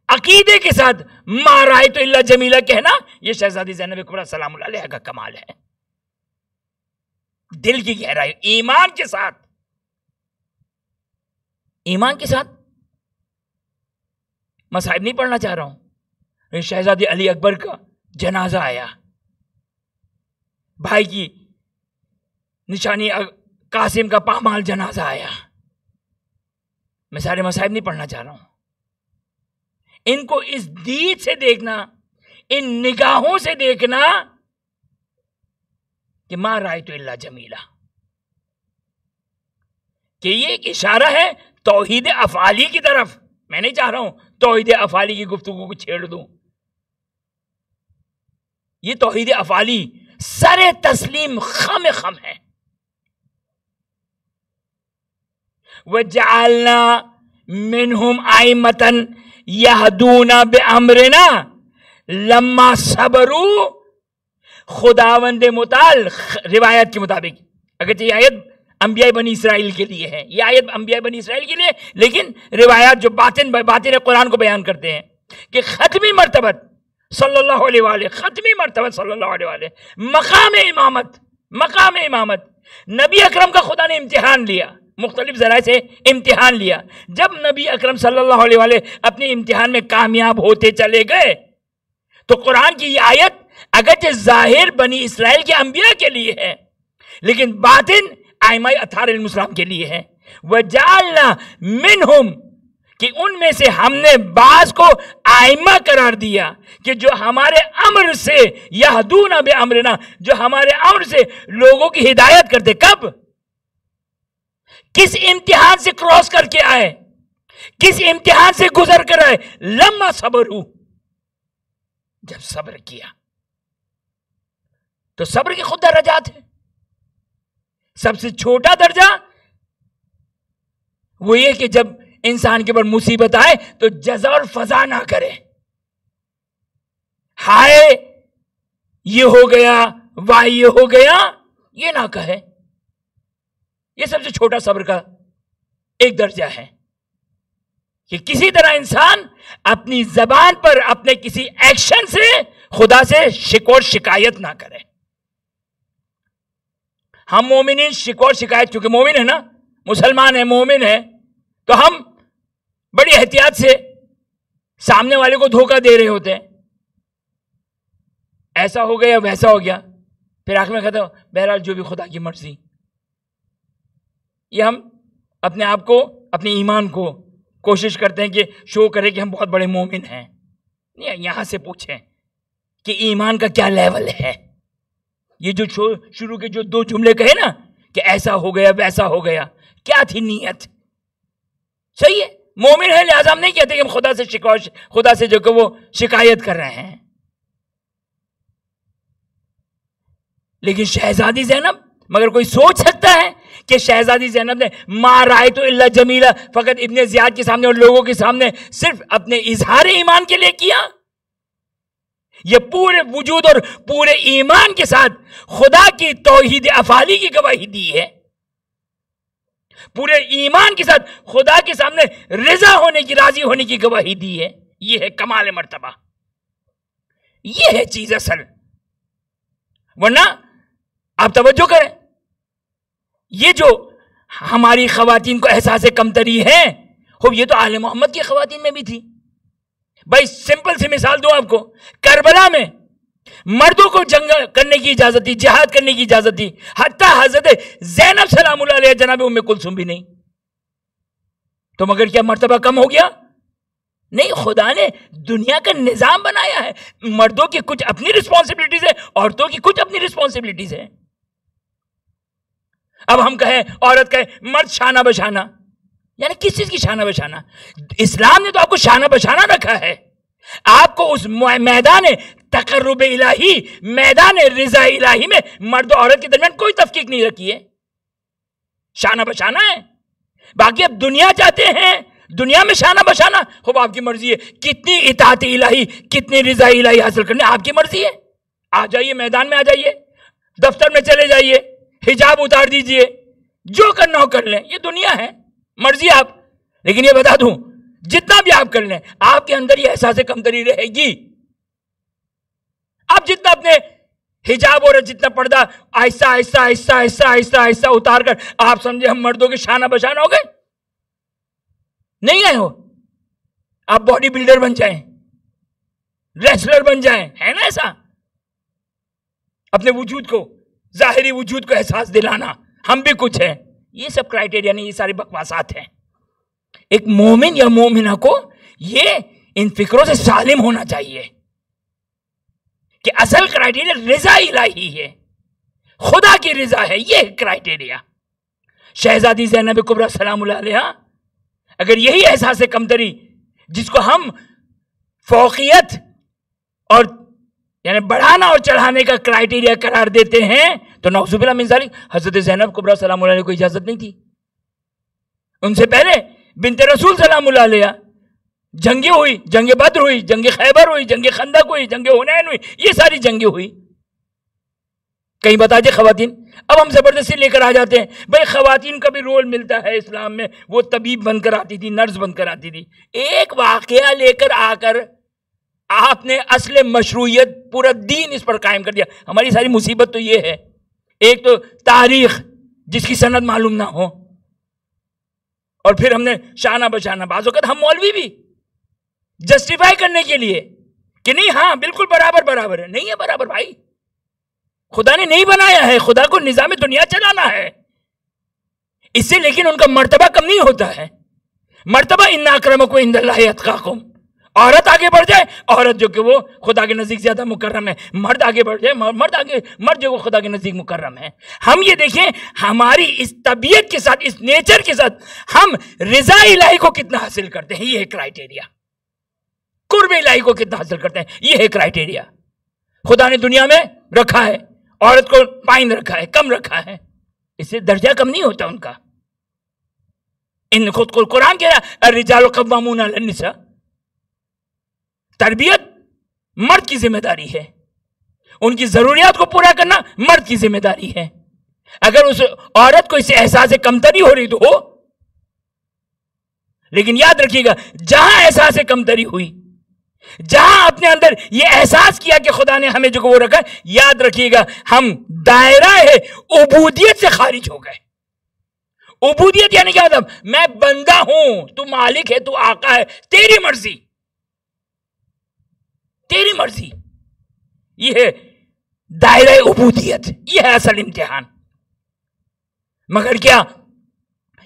عقیدے کے ساتھ ما رأیت الا جمیلا کہنا، یہ شہزادی زینب کبریٰ سلام اللہ علیہا کا کمال ہے. دل کی گہرائی، ایمان کے ساتھ مصائب نہیں پڑھنا چاہ رہا ہوں. شہزادی علی اکبر کا جنازہ آیا، بھائی کی نشانی قاسم کا پامال جنازہ آیا. میں سارے مصائب نہیں پڑھنا چاہ رہا ہوں. ان کو اس دید سے دیکھنا، ان نگاہوں سے دیکھنا کہ ما رأیت الا جمیلا، کہ یہ ایک اشارہ ہے توحید افعالی کی طرف. میں نہیں چاہ رہا ہوں توحید افعالی کی گفتگو کو چھیڑ دوں. یہ توحید افعالی سر تسلیم خم ہے. وَجَعَلْنَا مِنْهُمْ أَئِمَّةً يَهْدُونَ بِأَمْرِنَا لَمَّا صَبَرُوا. خداوند متعال روایت کے مطابق، اگرچہ یہ آیت انبیاء بنی اسرائیل کے لیے ہے، یہ آیت انبیاء بنی اسرائیل کے لیے، لیکن روایات جو باطن قرآن کو بیان کرتے ہیں کہ ختمی مرتبت صلی اللہ علیہ وآلہ، ختمی مرتبت صلی اللہ علیہ وآلہ، مقام امامت نبی اکرم کا خدا نے امتحان لیا، مختلف ذرائع سے امتحان لیا. جب نبی اکرم صلی اللہ علیہ وآلہ اپنے امتحان میں کامیاب ہوتے چلے گئے تو قرآن کی یہ آیت اگرچہ ظاہر بنی اسرائیل کے انبیاء کے لیے ہے، لیکن باطن ائمہ اطہار المسلم کے لیے ہے. وَجَعَلْنَا مِنْهُمْ، کہ ان میں سے ہم نے بعض کو ائمہ قرار دیا کہ جو ہمارے امر سے یہدون بامرنا، جو ہمارے امر سے لوگوں کی ہدایت کرتے. کب؟ کس امتحان سے کراس کر کے آئے، کس امتحان سے گزر کر آئے؟ لما صبروا، جب صبر کیا. تو صبر کے خود درجات ہیں. سب سے چھوٹا درجہ وہ یہ کہ جب انسان کے اوپر مصیبت آئے تو جزع اور فضا نہ کرے، ہائے یہ ہو گیا، واہ یہ ہو گیا، یہ نہ کہے. یہ سب سے چھوٹا صبر کا ایک درجہ ہے کہ کسی طرح انسان اپنی زبان پر اپنے کسی ایکشن سے خدا سے شکوہ شکایت نہ کرے. ہم مومنین شکوہ شکایت، چونکہ مومن ہے نا، مسلمان ہے، مومن ہے، تو ہم بڑی احتیاط سے سامنے والے کو دھوکہ دے رہے ہوتے ہیں. ایسا ہو گیا، ویسا ہو گیا، پھر آخر میں کہتا ہوں بہرحال جو بھی خدا کی مرضی. یہ ہم اپنے آپ کو، اپنے ایمان کو کوشش کرتے ہیں کہ شو کرے کہ ہم بہت بڑے مومن ہیں. یہاں سے پوچھیں کہ ایمان کا کیا لیول ہے. یہ جو شروع کے جو دو جملے کہے نا کہ ایسا ہو گیا ویسا ہو گیا، کیا تھی نیت؟ صحیح ہے، مومن ہے، لہٰذا ہم نہیں کہتے کہ ہم خدا سے جو کہ وہ شکایت کر رہے ہیں. لیکن شہزادی زینب، مگر کوئی سوچ سکتا ہے کہ شہزادی زینب نے ما رأیت الا جمیلا فقط ابن زیاد کے سامنے اور لوگوں کے سامنے صرف اپنے اظہار ایمان کے لیے کیا؟ یہ پورے وجود اور پورے ایمان کے ساتھ خدا کی توحید افعالی کی گواہی دی ہے. پورے ایمان کے ساتھ خدا کے سامنے رضا ہونے کی، راضی ہونے کی گواہی دی ہے. یہ ہے کمال مرتبہ، یہ ہے چیز اصل. ورنہ آپ توجہ کریں، یہ جو ہماری خواتین کو احساس کمتری ہے، خوب یہ تو آل محمد کی خواتین میں بھی تھی. بھائی سمپل سی مثال دوں آپ کو، کربلا میں مردوں کو جنگ کرنے کی اجازت تھی، جہاد کرنے کی اجازت تھی، حتیٰ حضرت زینب سلام اللہ علیہ جناب ام کلثوم بھی نہیں. تو مگر کیا مرتبہ کم ہو گیا؟ نہیں، خدا نے دنیا کا نظام بنایا ہے. مردوں کی کچھ اپنی رسپانسبلٹیز ہے، عورتوں کی کچھ اپنی رسپانسبلٹیز ہے. اب ہم کہیں، عورت کہے مرد شانہ بشانہ، یعنی کس چیز کی شانہ بشانہ؟ اسلام نے تو آپ کو شانہ بشانہ رکھا ہے. آپ کو اس میدان تقرب الہی، میدان رضا الہی میں مرد و عورت کے درمیان کوئی تفکیک نہیں رکھی ہے، شانہ بشانہ ہے. باقی اب دنیا چاہتے ہیں، دنیا میں شانہ بشانہ، خوب آپ کی مرضی ہے کتنی اطاعت الہی، کتنی رضا الہی حاصل کرنے، آپ کی مرضی ہے. آ جائیے، میدان میں آ جائیے، دفتر میں چلے جائیے، حجاب اتار دیجئے، جو کرنا ہو کر لیں، یہ دنیا ہے، مرضی آپ. لیکن یہ بتا دوں، جتنا بھی آپ کر لیں، آپ کے اندر یہ احساس کمتری رہے گی. آپ جتنا اپنے حجاب اور جتنا پردہ آہستہ آہستہ آہستہ آہستہ آہستہ آہستہ اتار کر آپ سمجھے ہم مردوں کے شانہ بشانہ ہو گئے، نہیں آئے ہو. آپ باڈی بلڈر بن جائیں، ریسلر بن جائیں، ہے نا ایسا؟ اپنے وجود کو، ظاہری وجود کو احساس دلانا ہم بھی کچھ ہیں، یہ سب کرائٹیریا نہیں، یہ ساری بکواسات ہیں. ایک مومن یا مومنہ کو یہ ان فکروں سے سالم ہونا چاہیے کہ اصل کرائٹیریا رضا الہی ہے، خدا کی رضا ہے، یہ کرائٹیریا. شہزادی زینب کبریٰ سلام اللہ علیہ اگر یہی احساس کمتری جس کو ہم فوقیت اور یعنی بڑھانا اور چڑھانے کا کرائٹیریا قرار دیتے ہیں، تو نعوذ باللہ من ذالک حضرت زینب کبریٰ سلام اللہ علیہ کو اجازت نہیں تھی. ان سے پہلے بنت رسول سلام اللہ علیہ جنگیں ہوئی، جنگ بدر ہوئی، جنگ خیبر ہوئی، جنگ خندق ہوئی، جنگ حنین ہوئی، یہ ساری جنگیں ہوئی. کہیں بتا دیں خواتین، اب ہم زبردستی لے کر آ جاتے ہیں بھائی خواتین کا بھی رول ملتا ہے اسلام میں، وہ طبیب بن کر آتی تھی، نرس بن کر آتی تھی. ایک واقعہ لے کر آ کر آپ نے اصل مشروعیت، پورا دین اس پر قائم کر دیا. ہماری ساری مصیبت تو یہ ہے، ایک تو تاریخ جس کی سند معلوم نہ ہو، اور پھر ہم نے شانہ بشانہ، بعض اوقات ہم مولوی بھی جسٹیفائی کرنے کے لیے کہ نہیں ہاں بالکل برابر برابر ہے. نہیں ہے برابر بھائی، خدا نے نہیں بنایا ہے، خدا کو نظام دنیا چلانا ہے اس سے. لیکن ان کا مرتبہ کم نہیں ہوتا ہے. مرتبہ ان اکرمکم عند اللہ اتقاکم. عورت آگے بڑھ جائے، عورت جو کہ وہ خدا کے نزدیک زیادہ مکرم ہے، مرد آگے بڑھ جائے، مرد جو خدا کے نزدیک مکرم ہے. ہم یہ دیکھیں ہماری اس طبیعت کے ساتھ، اس نیچر کے ساتھ ہم رضا الہی کو کتنا حاصل کرتے ہیں، یہ ہے کرائٹیریا. قرب الہی کو کتنا حاصل کرتے ہیں، یہ ہے کرائٹیریا. خدا نے دنیا میں رکھا ہے، عورت کو پائن رکھا ہے، کم رکھا ہے، اس سے درجہ کم نہیں ہوتا ان کا. ان خود کو قرآن کہہ رہا ہے الرجال قوامون علی النساء. تربیت مرد کی ذمہ داری ہے، ان کی ضروریات کو پورا کرنا مرد کی ذمہ داری ہے. اگر اس عورت کو اس سے احساس کمتری ہو رہی تو ہو، لیکن یاد رکھیے گا جہاں احساس کمتری ہوئی، جہاں اپنے اندر یہ احساس کیا کہ خدا نے ہمیں جو وہ رکھا، یاد رکھیے گا ہم دائرہ ہے عبودیت سے خارج ہو گئے. عبودیت یعنی کیا مطلب؟ میں بندہ ہوں، تو مالک ہے، تو آقا ہے، تیری مرضی، تیری مرضی. یہ ہے دائرہ عبودیت، یہ ہے اصل امتحان. مگر کیا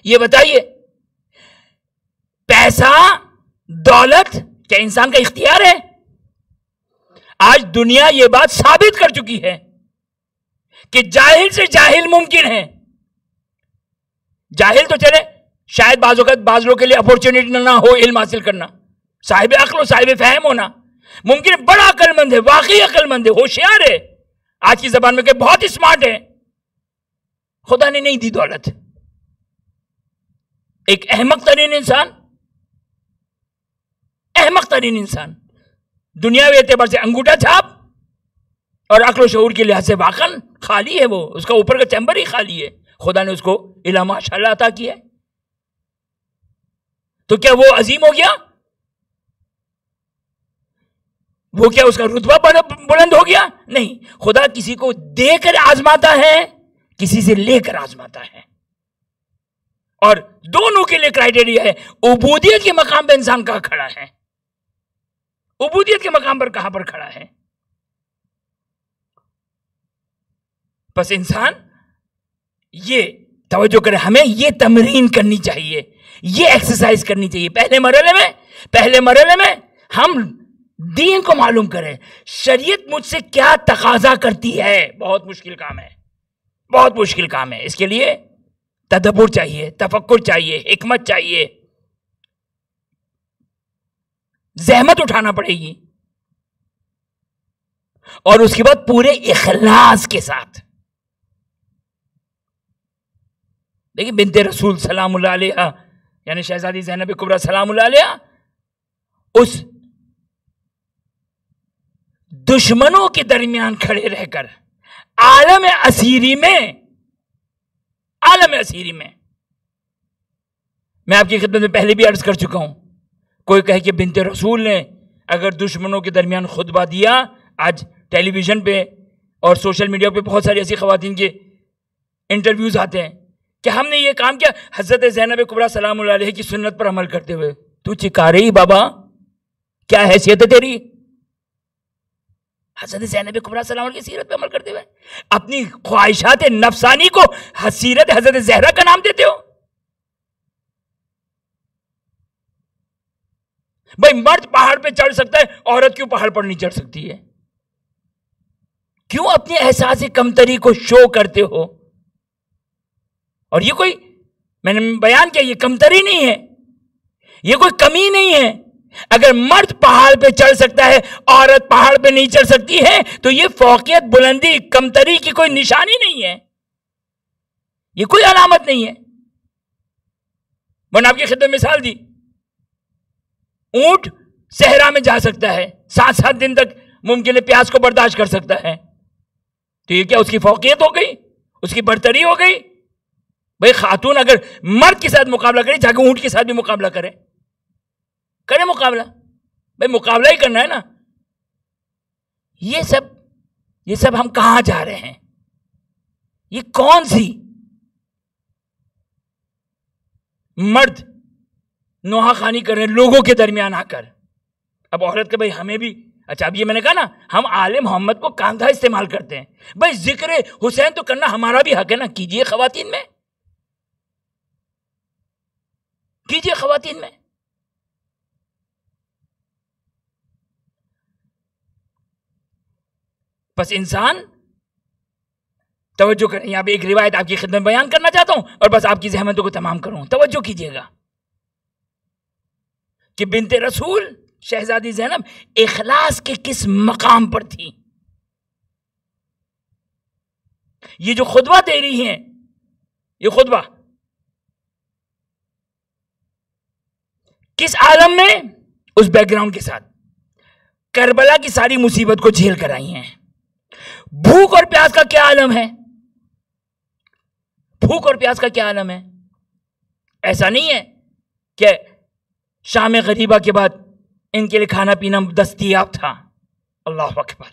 یہ بتائیے پیسہ دولت کیا انسان کا اختیار ہے؟ آج دنیا یہ بات ثابت کر چکی ہے کہ جاہل سے جاہل ممکن ہے. جاہل تو چلے شاید بعض اوقات بعض لوگوں کے لیے اپورچونٹی نہ ہو علم حاصل کرنا، صاحب عقل و صاحب فہم ہونا ممکن ہے، بڑا عقل مند ہے، واقعی عقل مند ہے، ہوشیار ہے، آج کی زبان میں کہ بہت اسمارٹ ہے. خدا نے نہیں دی دولت. ایک احمق ترین انسان، احمق ترین انسان، دنیاوی اعتبار سے انگوٹھا چھاپ اور عقل و شعور کے لحاظ سے واقعاً خالی ہے، وہ اس کا اوپر کا چیمبر ہی خالی ہے. خدا نے اس کو الا ماشاء اللہ عطا کیا ہے. تو کیا وہ عظیم ہو گیا؟ وہ کیا اس کا رتبہ بلند ہو گیا؟ نہیں. خدا کسی کو دے کر آزماتا ہے، کسی سے لے کر آزماتا ہے، اور دونوں کے لیے کرائٹیریا ہے. عبودیت کے مقام پہ انسان کہاں کھڑا ہے؟ عبودیت کے مقام پر کہاں پر کھڑا ہے؟ بس انسان یہ توجہ کرے، ہمیں یہ تمرین کرنی چاہیے، یہ ایکسرسائز کرنی چاہیے. پہلے مرحلے میں ہم دین کو معلوم کریں، شریعت مجھ سے کیا تقاضا کرتی ہے. بہت مشکل کام ہے، بہت مشکل کام ہے. اس کے لیے تدبر چاہیے، تفکر چاہیے، حکمت چاہیے، زحمت اٹھانا پڑے گی، اور اس کے بعد پورے اخلاص کے ساتھ. دیکھیں بنت رسول سلام اللہ علیہ، یعنی شہزادی زینب کبریٰ سلام اللہ علیہ، اس دشمنوں کے درمیان کھڑے رہ کر عالم اسیری میں میں آپ کی خدمت میں پہلے بھی عرض کر چکا ہوں، کوئی کہے کہ بنت رسول نے اگر دشمنوں کے درمیان خطبہ دیا، آج ٹیلی ویژن پہ اور سوشل میڈیا پہ بہت ساری ایسی خواتین کے انٹرویوز آتے ہیں کہ ہم نے یہ کام کیا حضرت زینب کبریٰ سلام اللہ علیہ کی سنت پر عمل کرتے ہوئے. تو چکا رہی بابا، کیا حیثیت ہے تیری؟ حضرت زینب کبریٰ سلام اللہ کی سیرت پہ عمل کرتے ہوئے اپنی خواہشات نفسانی کو سیرت حضرت زہرا کا نام دیتے ہو؟ بھائی مرد پہاڑ پہ چڑھ سکتا ہے، عورت کیوں پہاڑ پر نہیں چڑھ سکتی ہے؟ کیوں اپنے احساس کمتری کو شو کرتے ہو؟ اور یہ کوئی، میں نے بیان کیا، یہ کمتری نہیں ہے، یہ کوئی کمی نہیں ہے. اگر مرد پہاڑ پہ چڑھ سکتا ہے، عورت پہاڑ پہ نہیں چڑھ سکتی ہے، تو یہ فوقیت، بلندی، کمتری کی کوئی نشانی نہیں ہے، یہ کوئی علامت نہیں ہے. میں نے آپ کی خدمت میں مثال دی، اونٹ صحرا میں جا سکتا ہے، 7 دن تک ممکن ہے پیاس کو برداشت کر سکتا ہے، تو یہ کیا اس کی فوقیت ہو گئی؟ اس کی برتری ہو گئی؟ بھئی خاتون اگر مرد کے ساتھ مقابلہ کرے، جا کے اونٹ کے ساتھ بھی مقابلہ کرے مقابلہ. بھئی مقابلہ ہی کرنا ہے نا. یہ سب ہم کہاں جا رہے ہیں؟ یہ کون سی مرد نوحہ خانی کر رہے ہیں لوگوں کے درمیان آ کر؟ اب عورت کے بھئی ہمیں بھی، اچھا اب یہ میں نے کہا نا، ہم آل محمد کو کاندھا استعمال کرتے ہیں. بھئی ذکر حسین تو کرنا ہمارا بھی حق ہے نا، کیجئے خواتین میں، کیجئے خواتین میں. بس انسان توجہ کریں. یہاں پہ ایک روایت آپ کی خدمت میں بیان کرنا چاہتا ہوں، اور بس آپ کی زحمتوں کو تمام کروں. توجہ کیجئے گا کہ بنت رسول شہزادی زینب اخلاص کے کس مقام پر تھی. یہ جو خطبہ دے رہی ہیں، یہ خطبہ کس عالم میں؟ اس بیک گراؤنڈ کے ساتھ کربلا کی ساری مصیبت کو جھیل کر آئی ہیں. بھوک اور پیاس کا کیا عالم ہے؟ بھوک اور پیاس کا کیا عالم ہے؟ ایسا نہیں ہے کہ شام غریبہ کے بعد ان کے لیے کھانا پینا دستیاب تھا. اللہ اکبر.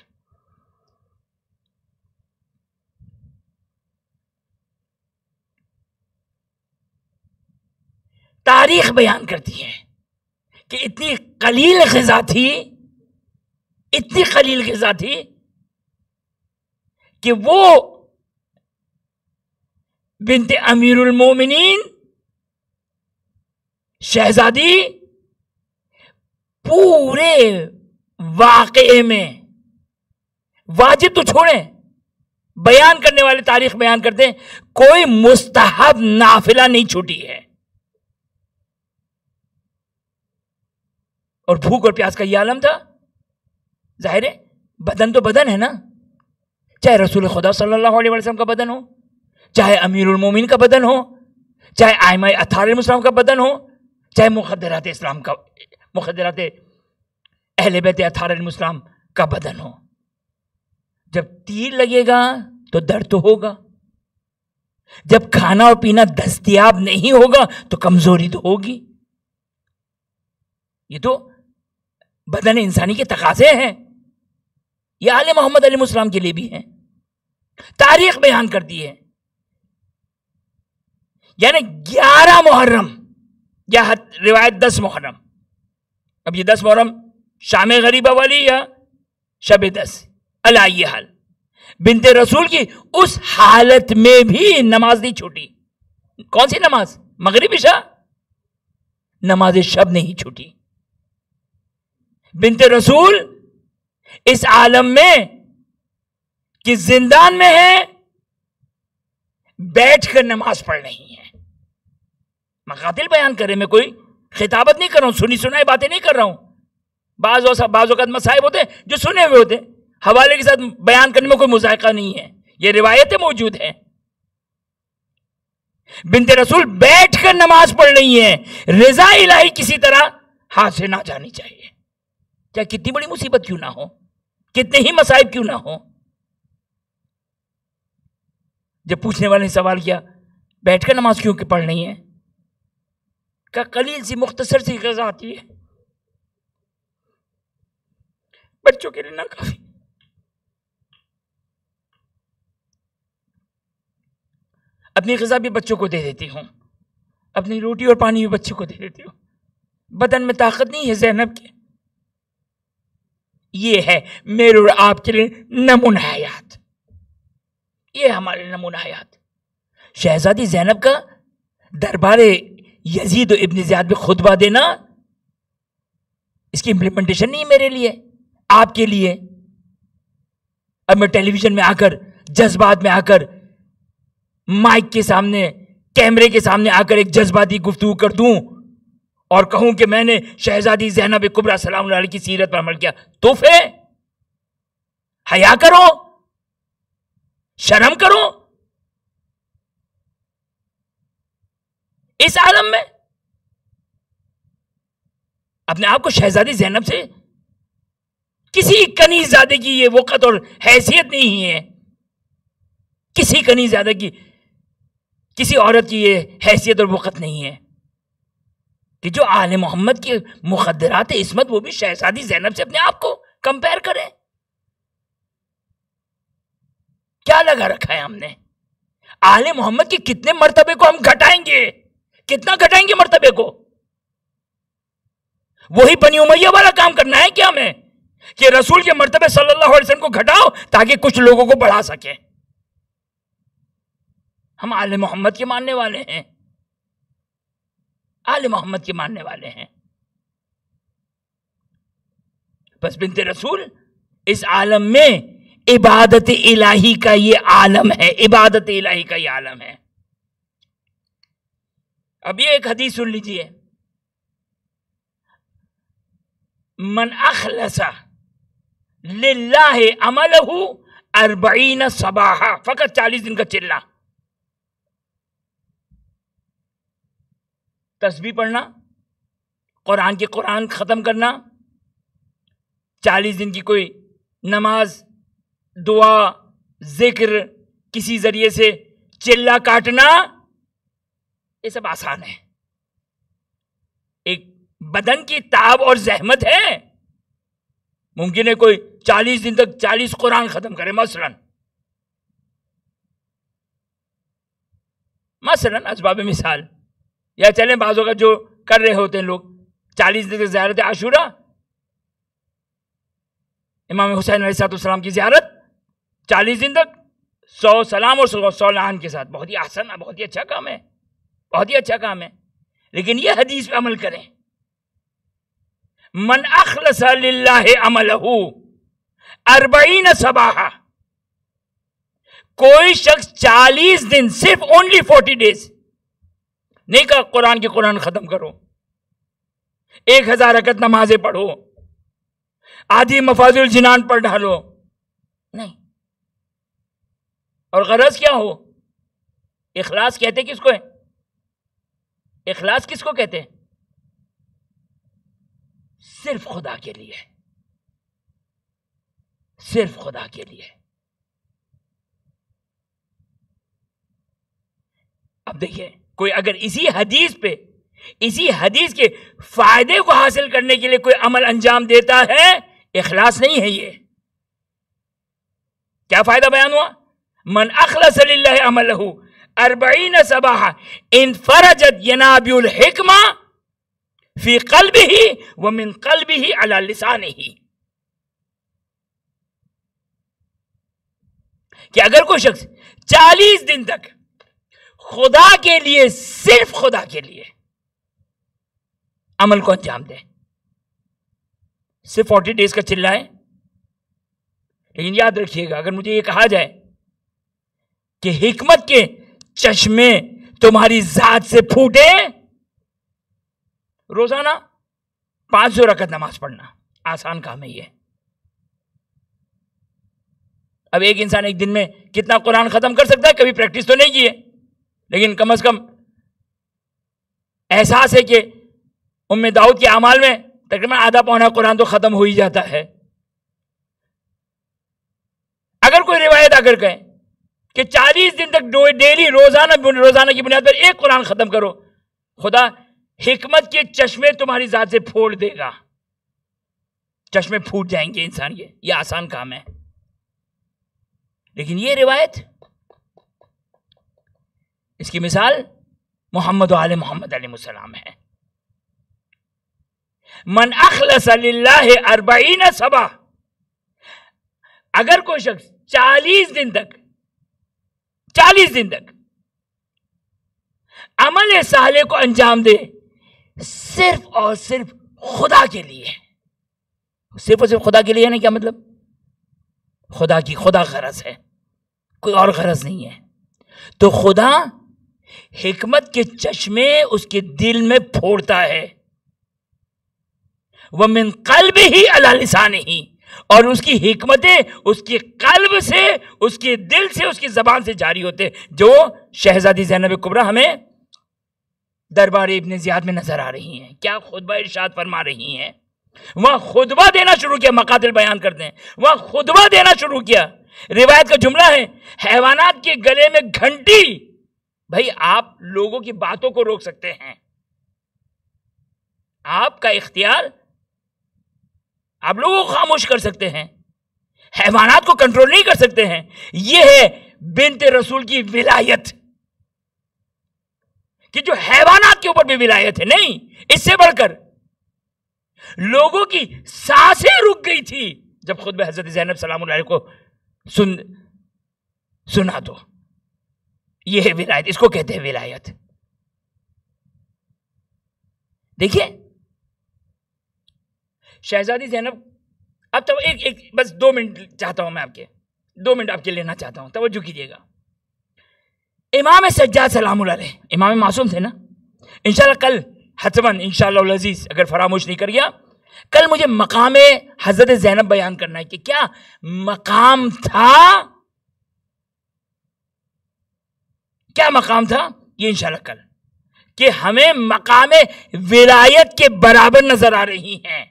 تاریخ بیان کرتی ہے کہ اتنی قلیل غذا تھی، اتنی قلیل غذا تھی کہ وہ بنت امیر المومنین شہزادی پورے واقعے میں، واجب تو چھوڑیں، بیان کرنے والے تاریخ بیان کرتے ہیں کوئی مستحب نافلہ نہیں چھوٹی ہے. اور بھوک اور پیاس کا یہ عالم تھا. ظاہر ہے بدن تو بدن ہے نا، چاہے رسول خدا صلی اللہ علیہ وسلم کا بدن ہو، چاہے امیر المومنین کا بدن ہو، چاہے ائمہ اطہار الاسلام کا بدن ہو، چاہے مخدرات اسلام کا، مخدرات اہل بیت اطہار الاسلام کا بدن ہو. جب تیر لگے گا تو درد تو ہوگا، جب کھانا اور پینا دستیاب نہیں ہوگا تو کمزوری تو ہوگی. یہ تو بدن انسانی کے تقاضے ہیں، یہ آل محمد علیہ السلام کے لیے بھی ہیں. تاریخ بیان کرتی ہے، یعنی 11 محرم یا روایت 10 محرم. اب یہ 10 محرم شام غریبہ والی یا شب 10 علی حال، بنت رسول کی اس حالت میں بھی نماز نہیں چھوٹی. کون سی نماز؟ مغرب عشاء، نماز شب نہیں چھوٹی. بنت رسول اس عالم میں کہ زندان میں ہے، بیٹھ کر نماز پڑھ رہی ہے. مقاتل بیان کرے، میں کوئی خطابت نہیں کر رہا ہوں، سنی سنائی باتیں نہیں کر رہا ہوں. بعض اوقات مصائب ہوتے ہیں جو سنے ہوئے ہوتے ہیں، حوالے کے ساتھ بیان کرنے میں کوئی مذائقہ نہیں ہے، یہ روایتیں موجود ہیں. بنت رسول بیٹھ کر نماز پڑھ رہی ہے. رضا الہی کسی طرح ہاتھ سے نہ جانی چاہیے، چاہے کتنی بڑی مصیبت کیوں نہ ہو، کتنے ہی مصائب کیوں نہ ہو. جب پوچھنے والے نے سوال کیا بیٹھ کر نماز کیوں کہ پڑھ رہی ہے، کہ قلیل سی مختصر سی غذا آتی ہے بچوں کے لیے نہ کافی. اپنی غذا بھی بچوں کو دے دیتی ہوں، اپنی روٹی اور پانی بھی بچوں کو دے دیتی ہوں. بدن میں طاقت نہیں ہے زینب کے. یہ ہے میرے اور آپ کے لیے نمونہ حیات، یہ ہمارے نمونہ حیات. شہزادی زینب کا دربار یزید ابن زیاد میں خطبہ دینا، اس کی امپلیمنٹیشن نہیں میرے لیے، آپ کے لیے. اب میں ٹیلی ویژن میں آ کر، جذبات میں آ کر، مائک کے سامنے، کیمرے کے سامنے آ کر ایک جذباتی گفتگو کر دوں اور کہوں کہ میں نے شہزادی زینب کبریٰ سلام اللہ علیہ کی سیرت پر عمل کیا، تو پھر حیا کرو، شرم کرو. اس عالم میں اپنے آپ کو شہزادی زینب سے کسی کنیز زادے کی یہ وقت اور حیثیت نہیں ہے، کسی کنیز زادے کی، کسی عورت کی یہ حیثیت اور وقت نہیں ہے کہ جو آل محمد کے مخدرات عصمت وہ بھی شہزادی زینب سے اپنے آپ کو کمپیر کریں. کیا لگا رکھا ہے ہم نے؟ آل محمد کے کتنے مرتبے کو ہم گھٹائیں گے، کتنا گھٹائیں گے مرتبے کو؟ وہی بنی امیہ والا کام کرنا ہے کیا ہمیں کہ رسول کے مرتبے صلی اللہ علیہ وسلم کو گھٹاؤ تاکہ کچھ لوگوں کو بڑھا سکیں؟ ہم آل محمد کے ماننے والے ہیں، آل محمد کے ماننے والے ہیں. بس بنت رسول اس عالم میں عبادت الہی کا یہ عالم ہے، عبادت الہی کا یہ عالم ہے. اب یہ ایک حدیث سن لیجئے، من اخلص للہ عملہ 40 صباحا، فقط 40 دن کا چلہ. تسبیح پڑھنا، قرآن ختم کرنا، 40 دن کی کوئی نماز، دعا، ذکر، کسی ذریعے سے چلہ کاٹنا، یہ سب آسان ہے. ایک بدن کی تعب اور زحمت ہے. ممکن ہے کوئی 40 دن تک 40 قرآن ختم کرے مثلا اسباب مثال، یا چلیں بعضوں کا جو کر رہے ہوتے ہیں لوگ 40 دن تک زیارت عاشورہ، امام حسین علیہ السلام کی زیارت 40 دن تک 100 سلام اور 100 لعن کے ساتھ. بہت ہی آسان ہے، بہت ہی اچھا کام ہے، بہت ہی اچھا کام ہے. لیکن یہ حدیث پہ عمل کریں، من اخلص للہ عملہ 40 صباحا. کوئی شخص 40 دن، صرف اونلی 40 days نہیں کہا قرآن ختم کرو، 1000 رکعت نمازیں پڑھو، آدھی مفازل الجنان پڑھ ڈالو، نہیں. اور غرض کیا ہو؟ اخلاص کہتے کس کو ہے؟ اخلاص کس کو کہتے ہیں؟ صرف خدا کے لیے، صرف خدا کے لیے. اب دیکھیں، کوئی اگر اسی حدیث پہ اسی حدیث کے فائدے کو حاصل کرنے کے لیے کوئی عمل انجام دیتا ہے، اخلاص نہیں ہے یہ۔ کیا فائدہ بیان ہوا؟ من اخلص للہ عملہ 40 صباحا انفرجت ینابیع الحکمہ فی قلبہ ومن قلبہ علی لسانہ، کہ اگر کوئی شخص 40 دن تک خدا کے لیے، صرف خدا کے لیے عمل کو انجام دے، صرف 40 ڈیز کا چلائے، لیکن یاد رکھیے گا اگر مجھے یہ کہا جائے کہ حکمت کے چشمے تمہاری ذات سے پھوٹے، روزانہ 500 رکعت نماز پڑھنا آسان کام ہے یہ۔ اب ایک انسان ایک دن میں کتنا قرآن ختم کر سکتا ہے؟ کبھی پریکٹس تو نہیں کی ہے، لیکن کم از کم احساس ہے کہ ام داؤد کے اعمال میں تقریباً آدھا پونا قرآن تو ختم ہو ہی جاتا ہے۔ اگر کوئی روایت اگر کہے کہ 40 دن تک ڈیلی روزانہ کی بنیاد پر ایک قرآن ختم کرو، خدا حکمت کے چشمے تمہاری ذات سے پھوڑ دے گا، چشمے پھوٹ جائیں گے انسان کے، یہ آسان کام ہے۔ لیکن یہ روایت، اس کی مثال محمد و آل محمد علیہ السلام ہے۔ من اخلص للہ 40 صباح، اگر کوئی شخص 40 دن تک عمل صالح کو انجام دے صرف اور صرف خدا کے لیے، صرف اور صرف خدا کے لیے، کیا مطلب؟ خدا غرض ہے، کوئی اور غرض نہیں ہے، تو خدا حکمت کے چشمے اس کے دل میں پھوڑتا ہے، وَمِن قَلْبِهِ عَلَى لِسَانِهِ، اور اس کی حکمتیں اس کے قلب سے، اس کے دل سے، اس کی زبان سے جاری ہوتے، جو شہزادی زینب کبریٰ ہمیں دربار ابن زیاد میں نظر آ رہی ہیں۔ کیا خطبہ ارشاد فرما رہی ہیں؟ وہاں خطبہ دینا شروع کیا، مقاتل بیان کرتے ہیں، وہاں خطبہ دینا شروع کیا۔ روایت کا جملہ ہے، حیوانات کے گلے میں گھنٹی۔ بھائی آپ لوگوں کی باتوں کو روک سکتے ہیں، آپ کا اختیار، آپ لوگوں کو خاموش کر سکتے ہیں، حیوانات کو کنٹرول نہیں کر سکتے ہیں۔ یہ ہے بنت رسول کی ولایت، کہ جو حیوانات کے اوپر بھی ولایت ہے۔ نہیں، اس سے بڑھ کر لوگوں کی سانسیں رک گئی تھی جب خطبہ حضرت زینب سلام اللہ علیہ کو سنا، تو یہ ہے ولایت، اس کو کہتے ہیں ولایت۔ دیکھیں شہزادی زینب، اب تو ایک بس 2 منٹ چاہتا ہوں میں آپ کے، 2 منٹ آپ کے لینا چاہتا ہوں، توجہ کیجئے گا۔ امام سجاد سلام اللہ علیہ، امام معصوم تھے نا، انشاءاللہ کل حتماً انشاءاللہ العزیز اگر فراموش نہیں کر گیا، کل مجھے مقام حضرت زینب بیان کرنا ہے کہ کیا مقام تھا، کیا مقام تھا، یہ انشاءاللہ کل، کہ ہمیں مقام ولایت کے برابر نظر آ رہی ہیں،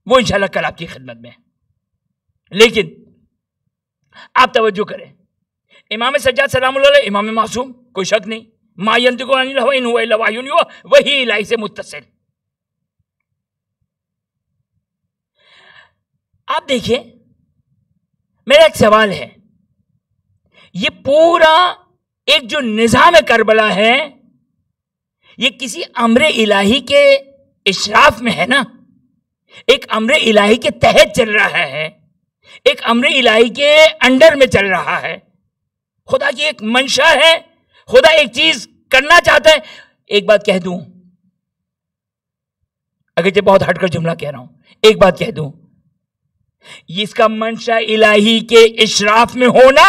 وہ انشاءاللہ کل آپ کی خدمت میں۔ لیکن آپ توجہ کریں، امام سجاد سلام اللہ علیہ امام معصوم، کوئی شک نہیں، ما ینطق عن الہوی ان ہوا الا وحی یوحی، وحی الہی سے متصل۔ آپ دیکھیں، میرا ایک سوال ہے، یہ پورا ایک جو نظام کربلا ہے، یہ کسی امر الہی کے اشراف میں ہے نا، ایک امر الہی کے تحت چل رہا ہے، ایک امر الہی کے انڈر میں چل رہا ہے۔ خدا کی ایک منشا ہے، خدا ایک چیز کرنا چاہتا ہے۔ ایک بات کہہ دوں، اگرچہ بہت ہٹ کر جملہ کہہ رہا ہوں، ایک بات کہہ دوں، اس کا منشا الہی کے اشراف میں ہونا،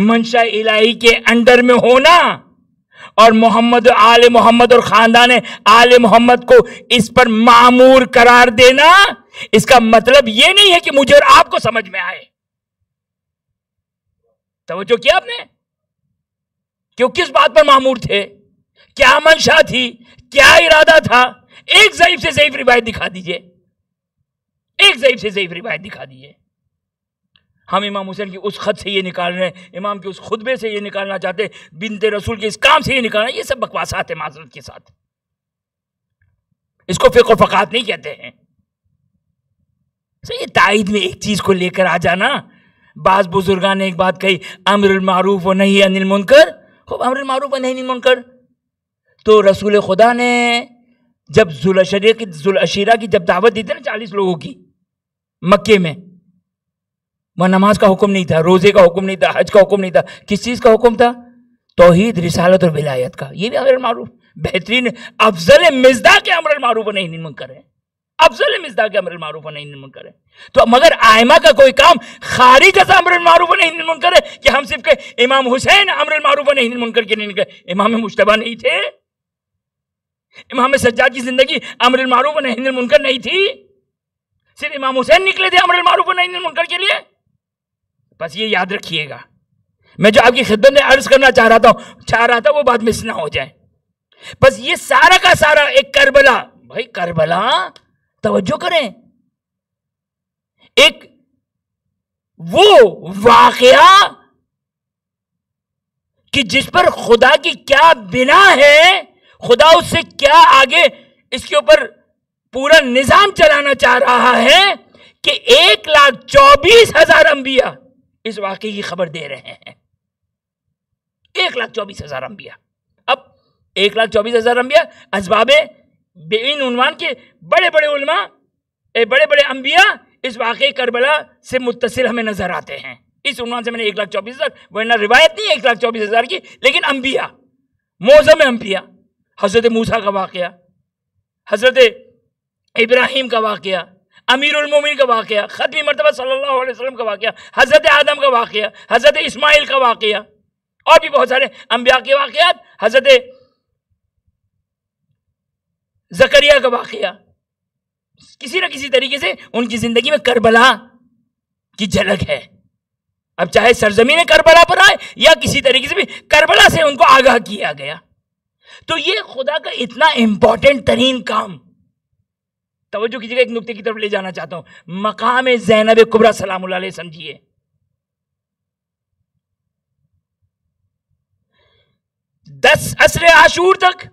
منشا الہی کے انڈر میں ہونا، اور محمد آل محمد اور خاندان آل محمد کو اس پر معمور قرار دینا، اس کا مطلب یہ نہیں ہے کہ مجھے اور آپ کو سمجھ میں آئے۔ توجہ کیا آپ نے؟ کہ وہ کس بات پر معمور تھے، کیا منشا تھی، کیا ارادہ تھا؟ ایک ضعیف سے ضعیف روایت دکھا دیجئے، ایک ضعیف سے ضعیف روایت دکھا دیجئے۔ ہم امام حسین کی اس خط سے یہ نکال رہے ہیں، امام کے اس خطبے سے یہ نکالنا چاہتے ہیں، بنت رسول کے اس کام سے یہ نکالنا، یہ سب بکواسات ہیں معذرت کے ساتھ. اس کو فقہ و فقاہت نہیں کہتے ہیں. یہ تائید میں ایک چیز کو لے کر آ جانا. بعض بزرگان نے ایک بات کہی، امر المعروف و نہی عن المنکر. خوب امر المعروف و نہی عن المنکر. تو رسول خدا نے جب ذوالعشیرہ کی جب دعوت دی تھی نا 40 لوگوں کی مکے میں، وہاں نماز کا حکم نہیں تھا، روزے کا حکم نہیں تھا، حج کا حکم نہیں تھا. کس چیز کا حکم تھا؟ توحید، رسالت اور ولایت کا. یہ بھی امر المعروف، بہترین افضل مصداق امر المعروف و نہی عن المنکر ہے. افضل مصداق امر المعروف و نہی عن المنکر ہے. تو مگر ائمہ کا کوئی کام خارج از امر المعروف و نہی عن المنکر ہے کہ ہم صرف کہ امام حسین امر المعروف و نہی عن المنکر کے نہیں نکلے. امام مجتبی نہیں تھے؟ امام سجاد کی زندگی امر المعروف و نہی عن المنکر نہیں تھی؟ صرف امام حسین نکلے تھے امر المعروف و نہی عن المنکر کے لیے؟ بس یہ یاد رکھیے گا. میں جو آپ کی خدمت میں عرض کرنا چاہ رہا تھا وہ بات مس نہ ہو جائے. بس یہ سارا کا سارا ایک کربلا. بھائی کربلا توجہ کریں، ایک وہ واقعہ کہ جس پر خدا کی کیا بنا ہے، خدا اس سے کیا آگے اس کے اوپر پورا نظام چلانا چاہ رہا ہے کہ 1,24,000 انبیاء اس واقعے کی خبر دے رہے ہیں. 1,24,000 انبیاء. اب 1,24,000 انبیاء اسباب بین عنوان کے بڑے بڑے علماء، بڑے بڑے انبیاء اس واقعے کربلا سے متصل ہمیں نظر آتے ہیں. اس عنوان سے میں نے 1,24,000، ورنہ روایت نہیں ہے 1,24,000 کی، لیکن انبیاء، معظم انبیاء. حضرت موسیٰ کا واقعہ، حضرت ابراہیم کا واقعہ، امیر المومنین کا واقعہ، ختمی مرتبہ صلی اللہ علیہ وسلم کا واقعہ، حضرت آدم کا واقعہ، حضرت اسماعیل کا واقعہ، اور بھی بہت سارے انبیاء کے واقعات، حضرت زکریا کا واقعہ. کسی نہ کسی طریقے سے ان کی زندگی میں کربلا کی جھلک ہے. اب چاہے سرزمین کربلا پر آئے یا کسی طریقے سے بھی کربلا سے ان کو آگاہ کیا گیا. تو یہ خدا کا اتنا امپورٹنٹ ترین کام. توجہ کیجیے گا، ایک نقطے کی طرف لے جانا چاہتا ہوں. مقام زینب کبریٰ سلام اللہ علیہ سمجھیے. 10 عصر عاشور تک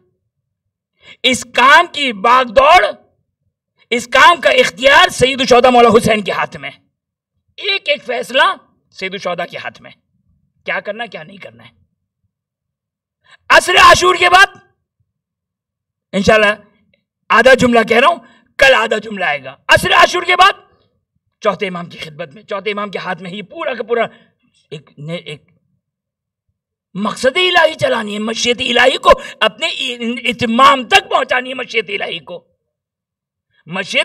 اس کام کی باغ دوڑ، اس کام کا اختیار سید الشہداء مولا حسین کے ہاتھ میں. ایک ایک فیصلہ سید الشہداء کے ہاتھ میں، کیا کرنا کیا نہیں کرنا ہے. عصر عاشور کے بعد انشاءاللہ آدھا جملہ کہہ رہا ہوں، کل آدھا جملہ آئے گا. عصر عاشور کے بعد چوتھے امام کی خدمت میں، چوتھے امام کے ہاتھ میں ہی پورا کا پورا ایک مقصد الہی چلانی ہے، مشیت الہی کو اپنے اتمام تک پہنچانی ہے. مشیت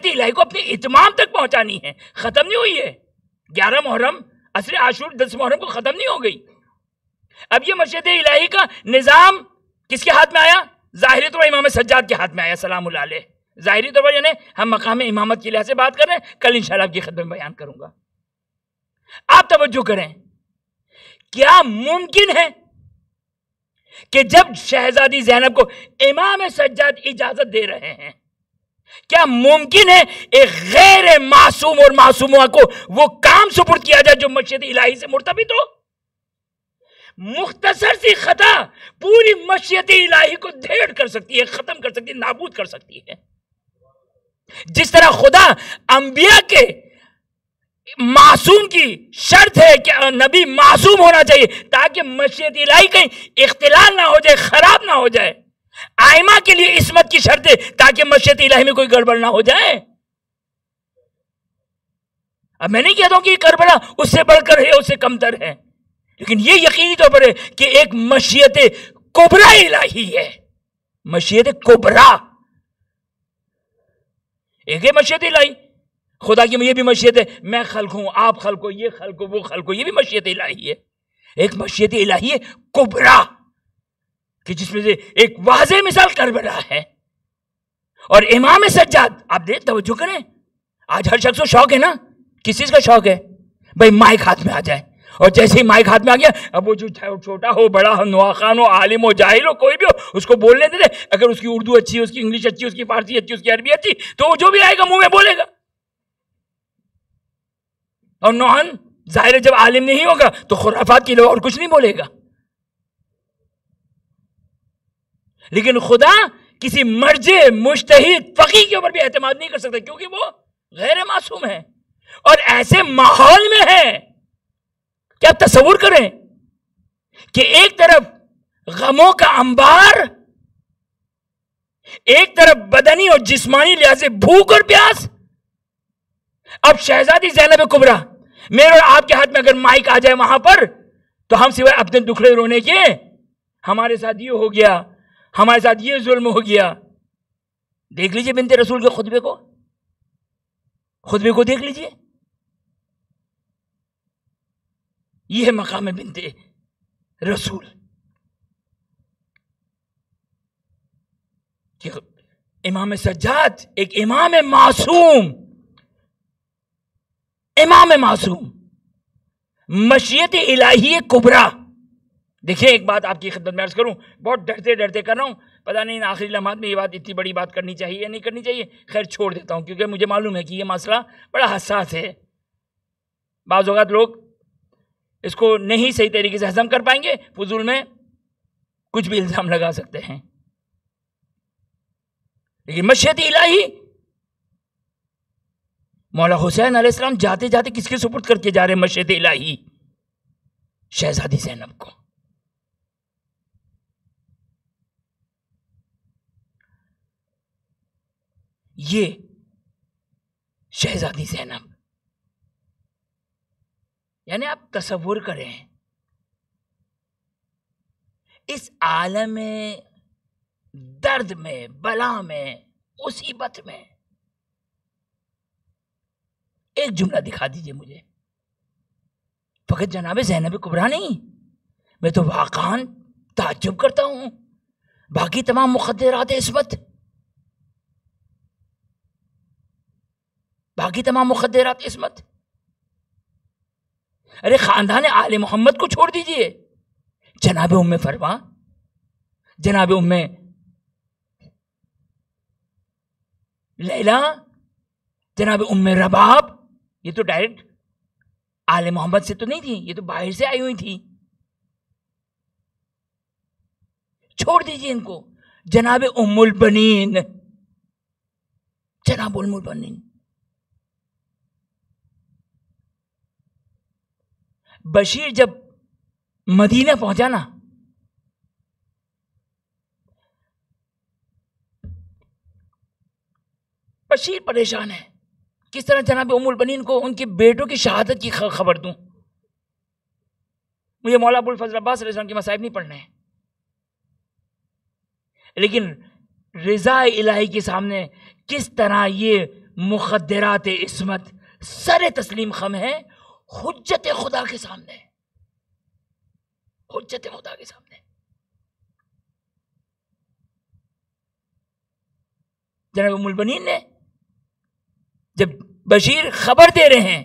الہی کو اپنے اتمام تک پہنچانی ہے. ختم نہیں ہوئی ہے. 11 محرم، عصر عاشور 10 محرم کو ختم نہیں ہو گئی. اب یہ مشیت الہی کا نظام کس کے ہاتھ میں آیا؟ ظاہری طور پر امام سجاد کے ہاتھ میں آیا سلام اللہ علیہ. ظاہری طور پر یعنی ہم مقام امامت کے لحاظ سے بات کر رہے ہیں، کل انشاءاللہ آپ کی خدمت میں بیان کروں گا. آپ توجہ کریں، کیا ممکن ہے کہ جب شہزادی زینب کو امام سجاد اجازت دے رہے ہیں، کیا ممکن ہے ایک غیر معصوم اور معصومہ کو وہ کام سپرد کیا جائے جو مشیت الہی سے مرتبط ہو؟ مختصر سی خطا پوری مشیت الہی کو دھیڑ کر سکتی ہے، ختم کر سکتی ہے، نابود کر سکتی ہے. جس طرح خدا انبیاء کے معصوم کی شرط ہے کہ نبی معصوم ہونا چاہیے تاکہ مشیت الہی کہیں اختلال نہ ہو جائے، خراب نہ ہو جائے. ائمہ کے لیے عصمت کی شرط ہے تاکہ مشیت الہی میں کوئی گڑبڑ نہ ہو جائے. اب میں نہیں کہتا ہوں کہ یہ کربلا اس سے بڑھ کر ہے، اس سے کم تر ہے، لیکن یہ یقینی طور پر ہے کہ ایک مشیت کبریٰ الہی ہے. مشیت کبریٰ ایک ہے مشیت الہی. خدا کی یہ بھی مشیت ہے، میں خلق ہوں، آپ خلق ہو، یہ خلق ہو، وہ خلق ہو، یہ بھی مشیت الہی ہے. ایک مشیت الہی ہے کبریٰ کہ جس میں سے ایک واضح مثال کربلا ہے. اور امام سجاد، آپ دیکھ توجہ کریں، آج ہر شخص کو شوق ہے نا. کس چیز کا شوق ہے؟ بھائی مائک ہاتھ میں آ جائے، اور جیسے ہی مائک ہاتھ میں آ گیا، اب وہ جو چھوٹا ہو، بڑا ہو، نواخان ہو، عالم ہو، جاہل ہو، کوئی بھی ہو، اس کو بولنے دے دے. اگر اس کی اردو اچھی، اس کی انگلش اچھی، اس کی فارسی اچھی، اس کی عربی اچھی، تو وہ جو بھی آئے گا منہ میں بولے گا. اور نوحن ظاہر ہے جب عالم نہیں ہوگا تو خرافات کے علاوہ اور کچھ نہیں بولے گا. لیکن خدا کسی مرجع مجتہد فقیہ کے اوپر بھی اعتماد نہیں کر سکتا کیونکہ وہ غیر معصوم ہے اور ایسے ماحول میں ہے کہ آپ تصور کریں کہ ایک طرف غموں کا انبار، ایک طرف بدنی اور جسمانی لحاظ سے بھوک اور پیاس. اب شہزادی زینب کبریٰ، میرے اور آپ کے ہاتھ میں اگر مائک آ جائے وہاں پر تو ہم سوائے اپنے دکھڑے رونے کے ہمارے ساتھ یہ ہو گیا، ہمارے ساتھ یہ ظلم ہو گیا. دیکھ لیجئے بنت رسول کے خطبے کو دیکھ لیجئے. یہ ہے مقام بنت رسول کہ امام سجاد ایک امام معصوم مشیت الہی کبریٰ. دیکھیں ایک بات آپ کی خدمت میں عرض کروں، بہت ڈرتے کر رہا ہوں، پتہ نہیں آخری لمحات میں یہ بات اتنی بڑی بات کرنی چاہیے یا نہیں کرنی چاہیے. خیر چھوڑ دیتا ہوں کیونکہ مجھے معلوم ہے کہ یہ مسئلہ بڑا حساس ہے. بعض اوقات لوگ اس کو نہیں صحیح طریقے سے ہضم کر پائیں گے، فضول میں کچھ بھی الزام لگا سکتے ہیں. لیکن مشیت الہی، مولا حسین علیہ السلام جاتے جاتے کس کے سپرد کر کے جا رہے ہیں مشیت الہی؟ شہزادی زینب کو. یہ شہزادی زینب، یعنی آپ تصور کریں اس عالم درد میں، بلا میں، مصیبت میں ایک جملہ دکھا دیجئے مجھے. فقط جناب زینب کبریٰ نہیں، میں تو واقعاً تعجب کرتا ہوں باقی تمام مخدرات عصمت، ارے خاندان آل محمد کو چھوڑ دیجئے، جناب ام فروا، جناب ام لیلا، جناب ام رباب، یہ تو ڈائریکٹ آل محمد سے تو نہیں تھی، یہ تو باہر سے آئی ہوئی تھی. چھوڑ دیجئے ان کو. جناب ام البنین، بشیر جب مدینہ پہنچا نا، بشیر پریشان ہے کس طرح جناب ام البنین کو ان کے بیٹوں کی شہادت کی خبر دوں. مجھے مولا ابو الفضل عباس علیہ السلام کے مصائب نہیں پڑھنے ہیں، لیکن رضا الہی کے سامنے کس طرح یہ مخدرات عصمت سر تسلیم خم ہے حجت خدا کے سامنے. جناب ام البنین نے جب بشیر خبر دے رہے ہیں،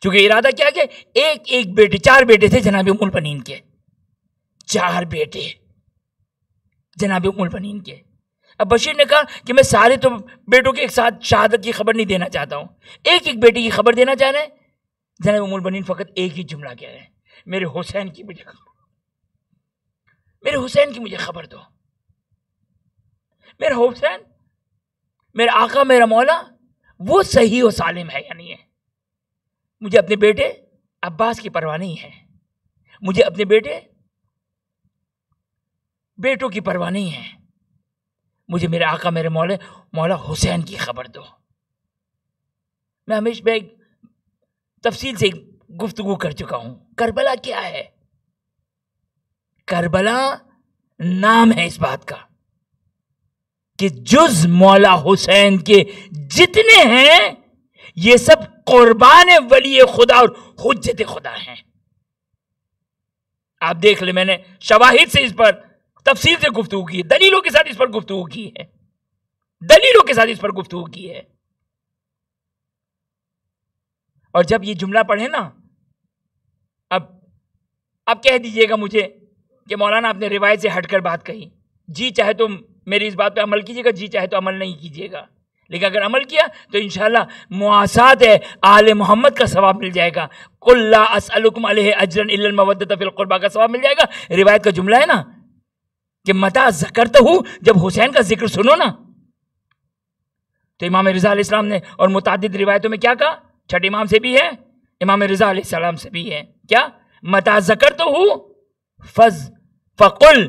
چونکہ ارادہ کیا کہ ایک بیٹے، 4 بیٹے تھے جناب ام البنین کے، 4 بیٹے جناب ام البنین کے. اب بشیر نے کہا کہ میں سارے تو بیٹوں کے ایک ساتھ شہادت کی خبر نہیں دینا چاہتا ہوں، ایک بیٹی کی خبر دینا چاہ رہے ہیں. جناب ام البنین فقط ایک ہی جملہ کہہ رہے ہیں، میرے حسین کی مجھے خبر دو. میرا حسین، میرا آقا، میرا مولا وہ صحیح و سالم ہے یا نہیں ہے. مجھے اپنے بیٹے عباس کی پرواہ نہیں ہے، مجھے اپنے بیٹوں کی پرواہ نہیں ہے، مجھے میرے آقا میرے مولا حسین کی خبر دو. میں ہمیشہ تفصیل سے گفتگو کر چکا ہوں. کربلا کیا ہے؟ کربلا نام ہے اس بات کا کہ جز مولا حسین کے جتنے ہیں یہ سب قربان ولی خدا اور حجت خدا ہیں. آپ دیکھ لیں، میں نے شواہد سے اس پر تفصیل سے گفتگو کی ہے، دلیلوں کے ساتھ اس پر گفتگو کی ہے. اور جب یہ جملہ پڑھے نا، اب کہہ دیجئے گا مجھے کہ مولانا آپ نے روایت سے ہٹ کر بات کہی. جی چاہے تو میری اس بات پہ عمل کیجئے گا، جی چاہے تو عمل نہیں کیجئے گا، لیکن اگر عمل کیا تو انشاءاللہ مواسات ہے آل محمد کا ثواب مل جائے گا. قُلْ لَا أَسْأَلُكُمْ عَلَيْهِ أَجْرًا إِلَّا الْمَوَدَّةَ فِي الْقُرْبَى کا ثواب مل جائے گا. روایت کا جملہ ہے نا کہ متا ذکرتہ، جب حسین کا ذکر سنو نا تو امام رضا علیہ السلام نے اور متعدد روایتوں میں کیا کہا، چھٹے امام سے بھی ہے، امام رضا علیہ السلام سے بھی ہے، کیا متا ذکرتہ فقل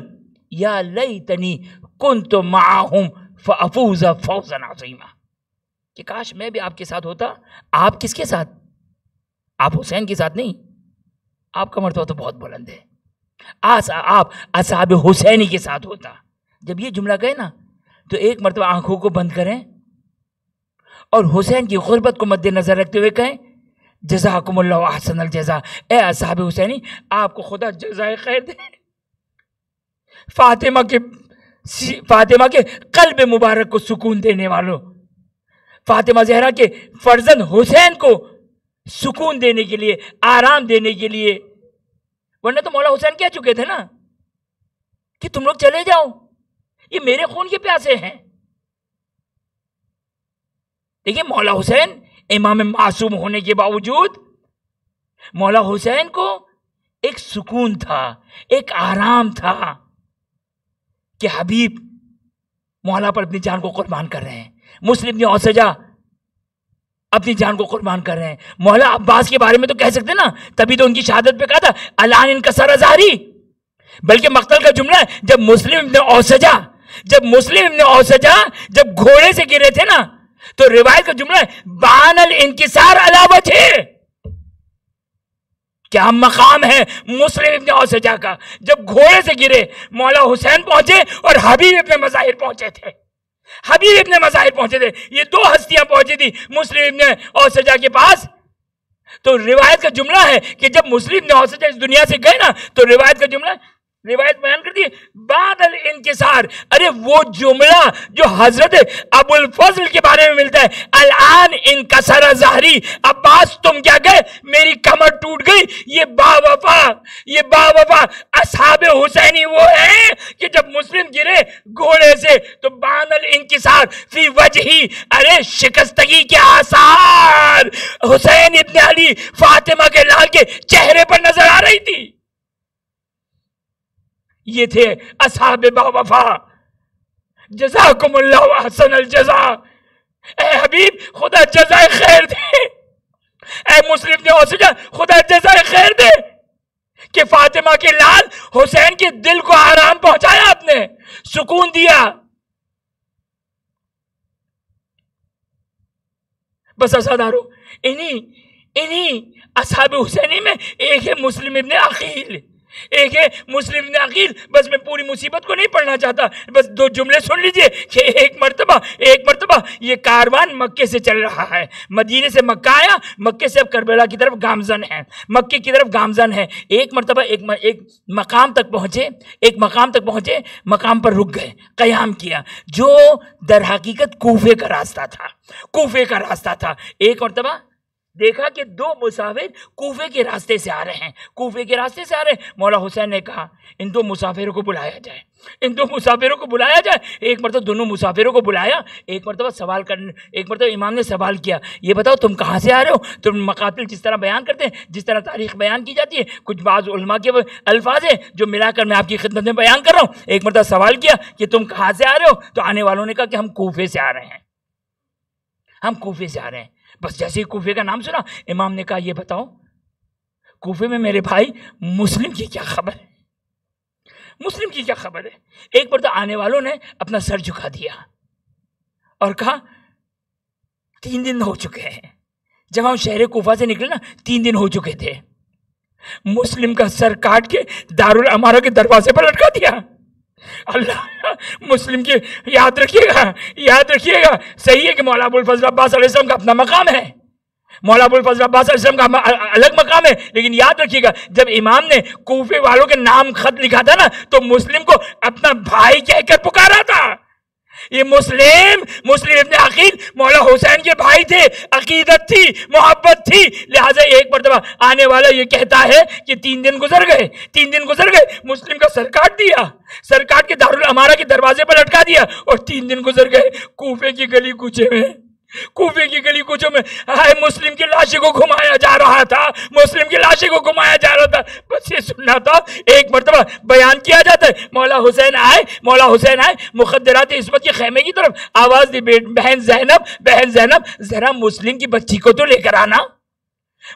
یا لیتنی کنت معہم فافوز فوزا عظیما، کہ کاش میں بھی آپ کے ساتھ ہوتا. آپ کس کے ساتھ؟ آپ حسین کے ساتھ نہیں، آپ کا مرتبہ تو بہت بلند ہے، آپ اصحاب حسینی کے ساتھ ہوتا. جب یہ جملہ کہے نا تو ایک مرتبہ آنکھوں کو بند کریں اور حسین کی غربت کو مد نظر رکھتے ہوئے کہیں جزاکم اللہ احسن الجزا، اے اصحاب حسینی آپ کو خدا جزائے خیر دے. فاطمہ کے قلب مبارک کو سکون دینے والوں، فاطمہ زہرا کے فرزند حسین کو سکون دینے کے لیے، آرام دینے کے لیے، ورنہ تو مولا حسین کہہ چکے تھے نا کہ تم لوگ چلے جاؤ، یہ میرے خون کے پیاسے ہیں. دیکھیں مولا حسین امام معصوم ہونے کے باوجود مولا حسین کو ایک سکون تھا، ایک آرام تھا کہ حبیب مولا پر اپنی جان کو قربان کر رہے ہیں، مسلم بن اوسجہ اپنی جان کو قربان کر رہے ہیں. مولا عباس کے بارے میں تو کہہ سکتے نا، تبھی تو ان کی شہادت پہ کہا تھا الان انکسر ظہری، بلکہ مقتل کا جملہ ہے جب مسلم ابن اوسجہ جب گھوڑے سے گرے تھے نا تو روایت کا جملہ ہے بان الانکسار علی وجہ، کیا مقام ہے مسلم ابن اوسجہ کا. جب گھوڑے سے گرے مولا حسین پہنچے اور حبیب ابن مظاہر پہنچے تھے، یہ دو ہستیاں پہنچی تھی مسلم ابن اوسجہ کے پاس. تو روایت کا جملہ ہے کہ جب مسلم ابن اوسجہ اس دنیا سے گئے نا تو روایت بیان کرتی ہے بعد الانکسار. ارے وہ جملہ جو حضرت ابو الفضل کے بارے میں ملتا ہے الان انکسر ظہری، عباس تم کیا گئے، میری کمر ٹوٹ گئی. یہ با وفا اصحاب حسینی وہ ہیں کہ جب مسلم گرے گھوڑے سے تو بان الانکسار فی وجہی، ارے شکستگی کے آثار حسین ابن علی فاطمہ کے لال کے چہرے پر نظر آ رہی تھی. یہ تھے اصحاب با وفا. جزاکم اللہ احسن الجزا، اے حبیب خدا جزائے خیر دے، اے مسلم نے اوسجہ خدا جزائے خیر دے کہ فاطمہ کے لال حسین کے دل کو آرام پہنچایا، آپ نے سکون دیا. بس ازادارو انہی اصحاب حسینی میں ایک ہے مسلم ابن عقیل. بس میں پوری مصیبت کو نہیں پڑھنا چاہتا، بس دو جملے سن لیجئے کہ ایک مرتبہ یہ کاروان مکے سے چل رہا ہے، مدینے سے مکہ آیا، مکے سے اب کربلا کی طرف گامزن ہے. ایک مرتبہ ایک مقام تک پہنچے، مقام پر رک گئے، قیام کیا، جو در حقیقت کوفے کا راستہ تھا. ایک مرتبہ دیکھا کہ دو مسافر کوفے کے راستے سے آ رہے ہیں. مولا حسین نے کہا ان دو مسافروں کو بلایا جائے. ایک مرتبہ دونوں مسافروں کو بلایا. ایک مرتبہ امام نے سوال کیا، یہ بتاؤ تم کہاں سے آ رہے ہو؟ تم مقاتل جس طرح بیان کرتے ہیں، جس طرح تاریخ بیان کی جاتی ہے، کچھ بعض علماء کے الفاظ ہیں جو ملا کر میں آپ کی خدمت میں بیان کر رہا ہوں. ایک مرتبہ سوال کیا کہ تم کہاں سے آ رہے ہو؟ تو آنے والوں نے کہا کہ ہم کوفے سے آ رہے ہیں. بس جیسے ہی کوفے کا نام سنا امام نے کہا یہ بتاؤ کوفے میں میرے بھائی مسلم کی کیا خبر ہے؟ ایک بار تو آنے والوں نے اپنا سر جھکا دیا اور کہا 3 دن ہو چکے ہیں. جب ہم شہر کوفہ سے نکلے نا 3 دن ہو چکے تھے. مسلم کا سر کاٹ کے دارالامارہ کے دروازے پر لٹکا دیا. اللہ مسلم کی یاد رکھیے گا. صحیح ہے کہ مولا ابو الفضل عباس علیہ السلام کا اپنا مقام ہے، الگ مقام ہے، لیکن یاد رکھیے گا جب امام نے کوفے والوں کے نام خط لکھا تھا نا تو مسلم کو اپنا بھائی کہہ کر پکارا تھا. یہ مسلم ابن عقیل مولا حسین کے بھائی تھے، عقیدت تھی، محبت تھی، لہٰذا ایک مرتبہ آنے والا یہ کہتا ہے کہ 3 دن گزر گئے، مسلم کا سر کاٹ دیا، سر کاٹ کے دارالامارہ کے دروازے پر لٹکا دیا، اور 3 دن گزر گئے، کوفے کی گلی کوچوں میں مسلم کی لاشیں کو گھمایا جا رہا تھا، بس یہ سننا تھا۔ ایک مرتبہ بیان کیا جاتا ہے، مولا حسین آئے مخدرات عصمت کے خیمے کی طرف، آواز دی بہن زینب ذرا مسلم کی بچی کو تو لے کر آنا۔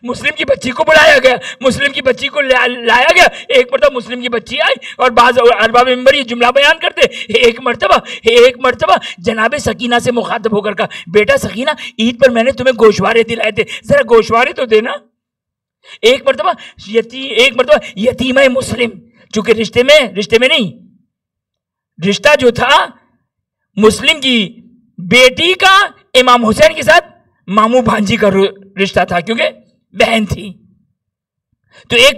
مسلم کی بچی کو بلایا گیا، مسلم کی بچی کو لایا گیا۔ ایک مرتبہ مسلم کی بچی آئی، اور بعض ارباب منبر یہ جملہ بیان کرتے، ایک مرتبہ جناب سکینہ سے مخاطب ہو کر کہا، بیٹا سکینہ، عید پر میں نے تمہیں گوشوارے دلائے تھے، ذرا گوشوارے تو دینا۔ ایک مرتبہ یتیمہ مسلم، چونکہ رشتے میں نہیں، رشتہ جو تھا مسلم کی بیٹی کا امام حسین کے ساتھ ماموں بھانجی کا رشتہ تھا، کیونکہ بہن تھی، تو ایک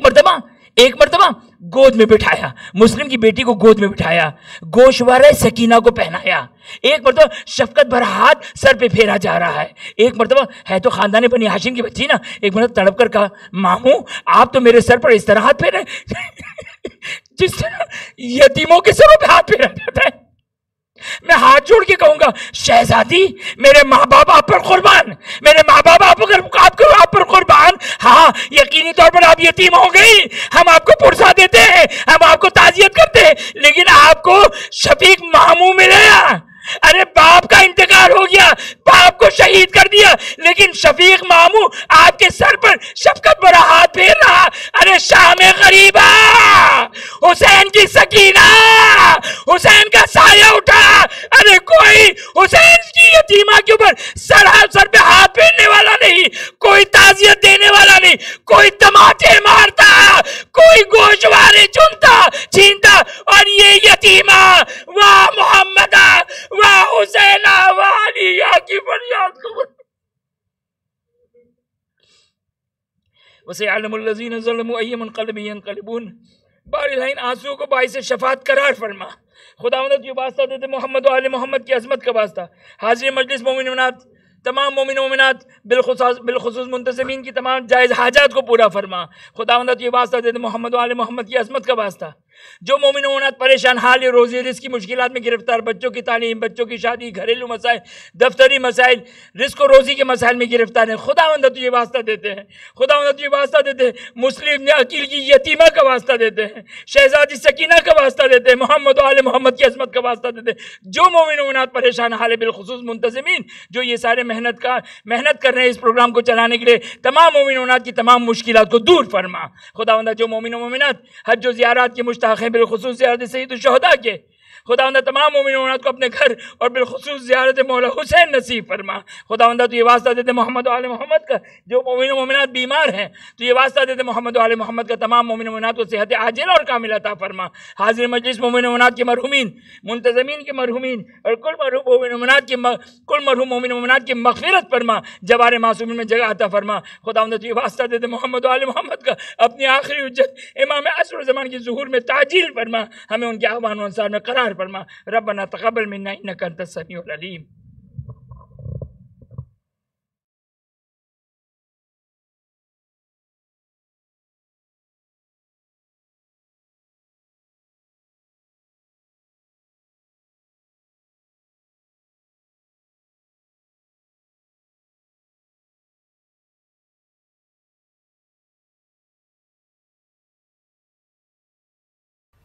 مرتبہ گود میں بٹھایا، مسلم کی بیٹی کو گود میں بٹھایا، گوشوارہ سکینہ کو پہنایا، ایک مرتبہ شفقت بھرا ہاتھ سر پہ پھیرا جا رہا ہے، ایک مرتبہ ہے تو خاندان بنی ہاشم کی بچی نا، ایک مرتبہ تڑپ کر کہا، ماموں آپ تو میرے سر پر اس طرح ہاتھ پھیرے جس طرح یتیموں کے سروں پہ ہاتھ پھیرا جاتا ہے۔ میں ہاتھ جوڑ کے کہوں گا، شہزادی میرے ماں باپ آپ پر قربان، آپ پر قربان، ہاں یقینی طور پر آپ یتیم ہو گئی، ہم آپ کو پرسا دیتے ہیں، ہم آپ کو تعزیت کرتے ہیں، لیکن آپ کو شفیق ماموں ملے۔ ارے باپ کا انتقال ہو گیا، باپ کو شہید کر دیا، لیکن شفیق ماموں آپ کے سر پر شفقت بھرا ہاتھ پھیر رہا۔ ارے شام غریبہ، حسین کی سکینہ، حسین کا سایہ اٹھا، ارے کوئی حسین کی یتیمہ کے اوپر سر پہ ہاتھ پھیرنے والا نہیں، کوئی تعزیت دینے والا نہیں، کوئی تماچے مارتا، کوئی گوشوارے چھینتا، اور یہ یتیمہ واہ محمدہ واہ حسینہ واہ علیہ کی فریاد کو وَسَيَعْلَمُ الَّذِينَ ظَلَمُوا أَيَّ مُنْقَلَبٍ يَنْقَلِبُونَ۔ بارالہ ان آنسوؤں کو باعث شفاعت قرار فرما۔ خداوند یہ واسطہ دیتے محمد و آل محمد کی عظمت کا واسطہ، حاضر مجلس مومن مومنات، تمام مومن مومنات، بالخصوص منتظمین کی تمام جائز حاجات کو پورا فرما۔ خداوند یہ واسطہ دیتے محمد و آل محمد کی عظمت کا واسطہ، جو مومن مومنات پریشان حال روزی رزق کی مشکلات میں گرفتار، بچوں کی تعلیم، بچوں کی شادی، گھریلو مسائل، دفتری مسائل، رزق و روزی کے مسائل میں گرفتار ہیں، خداوند تجھے واسطہ دیتے ہیں، خداوند تجھے واسطہ دیتے ہیں، مسلم ابن عقیل کی یتیمہ کا واسطہ دیتے ہیں، شہزادی سکینہ کا واسطہ دیتے ہیں، محمد و آل محمد کی عظمت کا واسطہ دیتے ہیں، جو مومن مومنات پریشان حال ہے، بالخصوص منتظمین جو یہ سارے محنت کر رہے ہیں اس پروگرام کو چلانے کے لیے، تمام مومن مومنات کی تمام مشکلات کو دور فرما۔ خداوند جو مومن و مومنات حج و زیارات کے مشتاق ہیں، بالخصوص زیارت سید الشہداء کے، خداوند تمام مومن مومنات کو اپنے گھر اور بالخصوص زیارت مولا حسین نصیب فرما۔ خداوند تو یہ واسطہ دیتے محمد و آل محمد کا، جو مومن و مومنات بیمار ہیں تو یہ واسطہ دیتے محمد و آل محمد کا، تمام مومن و مومنات کو صحت عاجلہ اور کاملہ عطا فرما۔ حاضر مجلس مومن و مومنات کے مرحومین، منتظمین کے مرحومین، اور کل مرحوم مومن و مومنات کی مغفرت فرما، جوار معصومین میں جگہ عطا فرما۔ خداوند تو یہ واسطہ دیتے محمد و آل محمد کا، اپنی آخری حجت امام عصر زمان کی ظہور میں تعجیل فرما، ہمیں ان کے اعوان و انصار میں قرار فرما۔ ربنا تقبل منا انك انت السميع العليم۔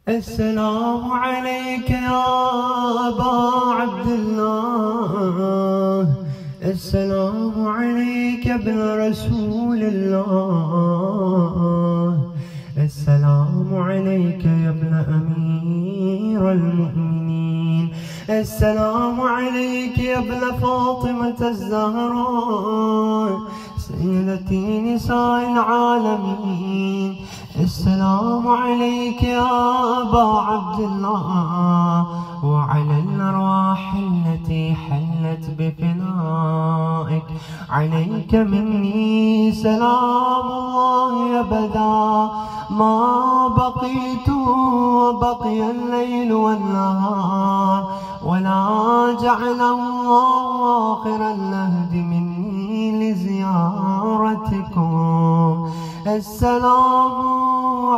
السلام عليك يا أبا عبد الله، السلام عليك يا ابن رسول الله، السلام عليك يا ابن أمير المؤمنين، السلام عليك يا ابن فاطمة الزهراء سيدتي نساء العالمين، السلام عليك يا أبا عبد الله وعلى الأرواح التي حلت بفنائك. عليك مني سلام الله أبدا ما بقيت وبقي الليل والنهار، ولا جعل الله آخر اللهد مني لزيارتكم. السلام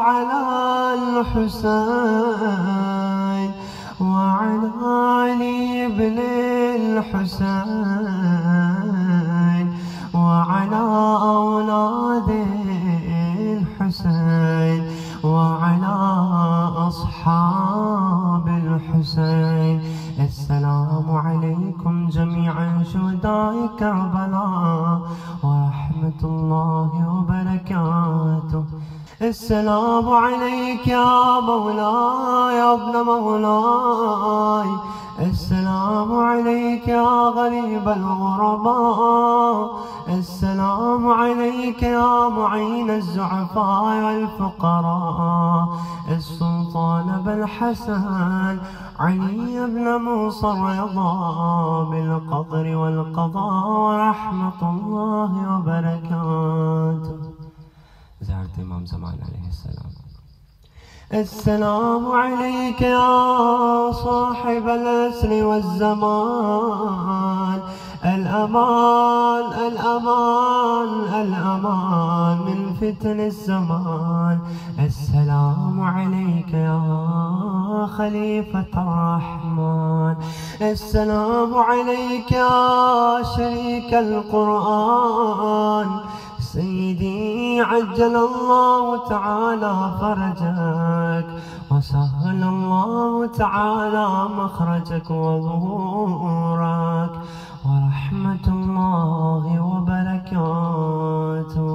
على الحسين وعلى علي بن الحسين وعلى أولاد الحسين وعلى أصحاب الحسين. السلام عليكم جميعا شهداء كربلاء ورحمة الله وبركاته. السلام عليك يا مولاي يا ابن مولاي. السلام عليك يا غريب الغرباء. السلام عليك يا معين الزعفاء والفقراء. السلطان بالحسن علي بن موسى الرضا بالقدر والقضاء ورحمة الله وبركاته. زعرت إمام زمان عليه السلام. السلام عليك يا صاحب العصر والزمان. الأمان الأمان الأمان من فتن الزمان. السلام عليك يا خليفة الرحمن. السلام عليك يا شريك القرآن. سيدي عجل الله تعالى فرجك وسهل الله تعالى مخرجك وظهورك ورحمة الله وبركاته.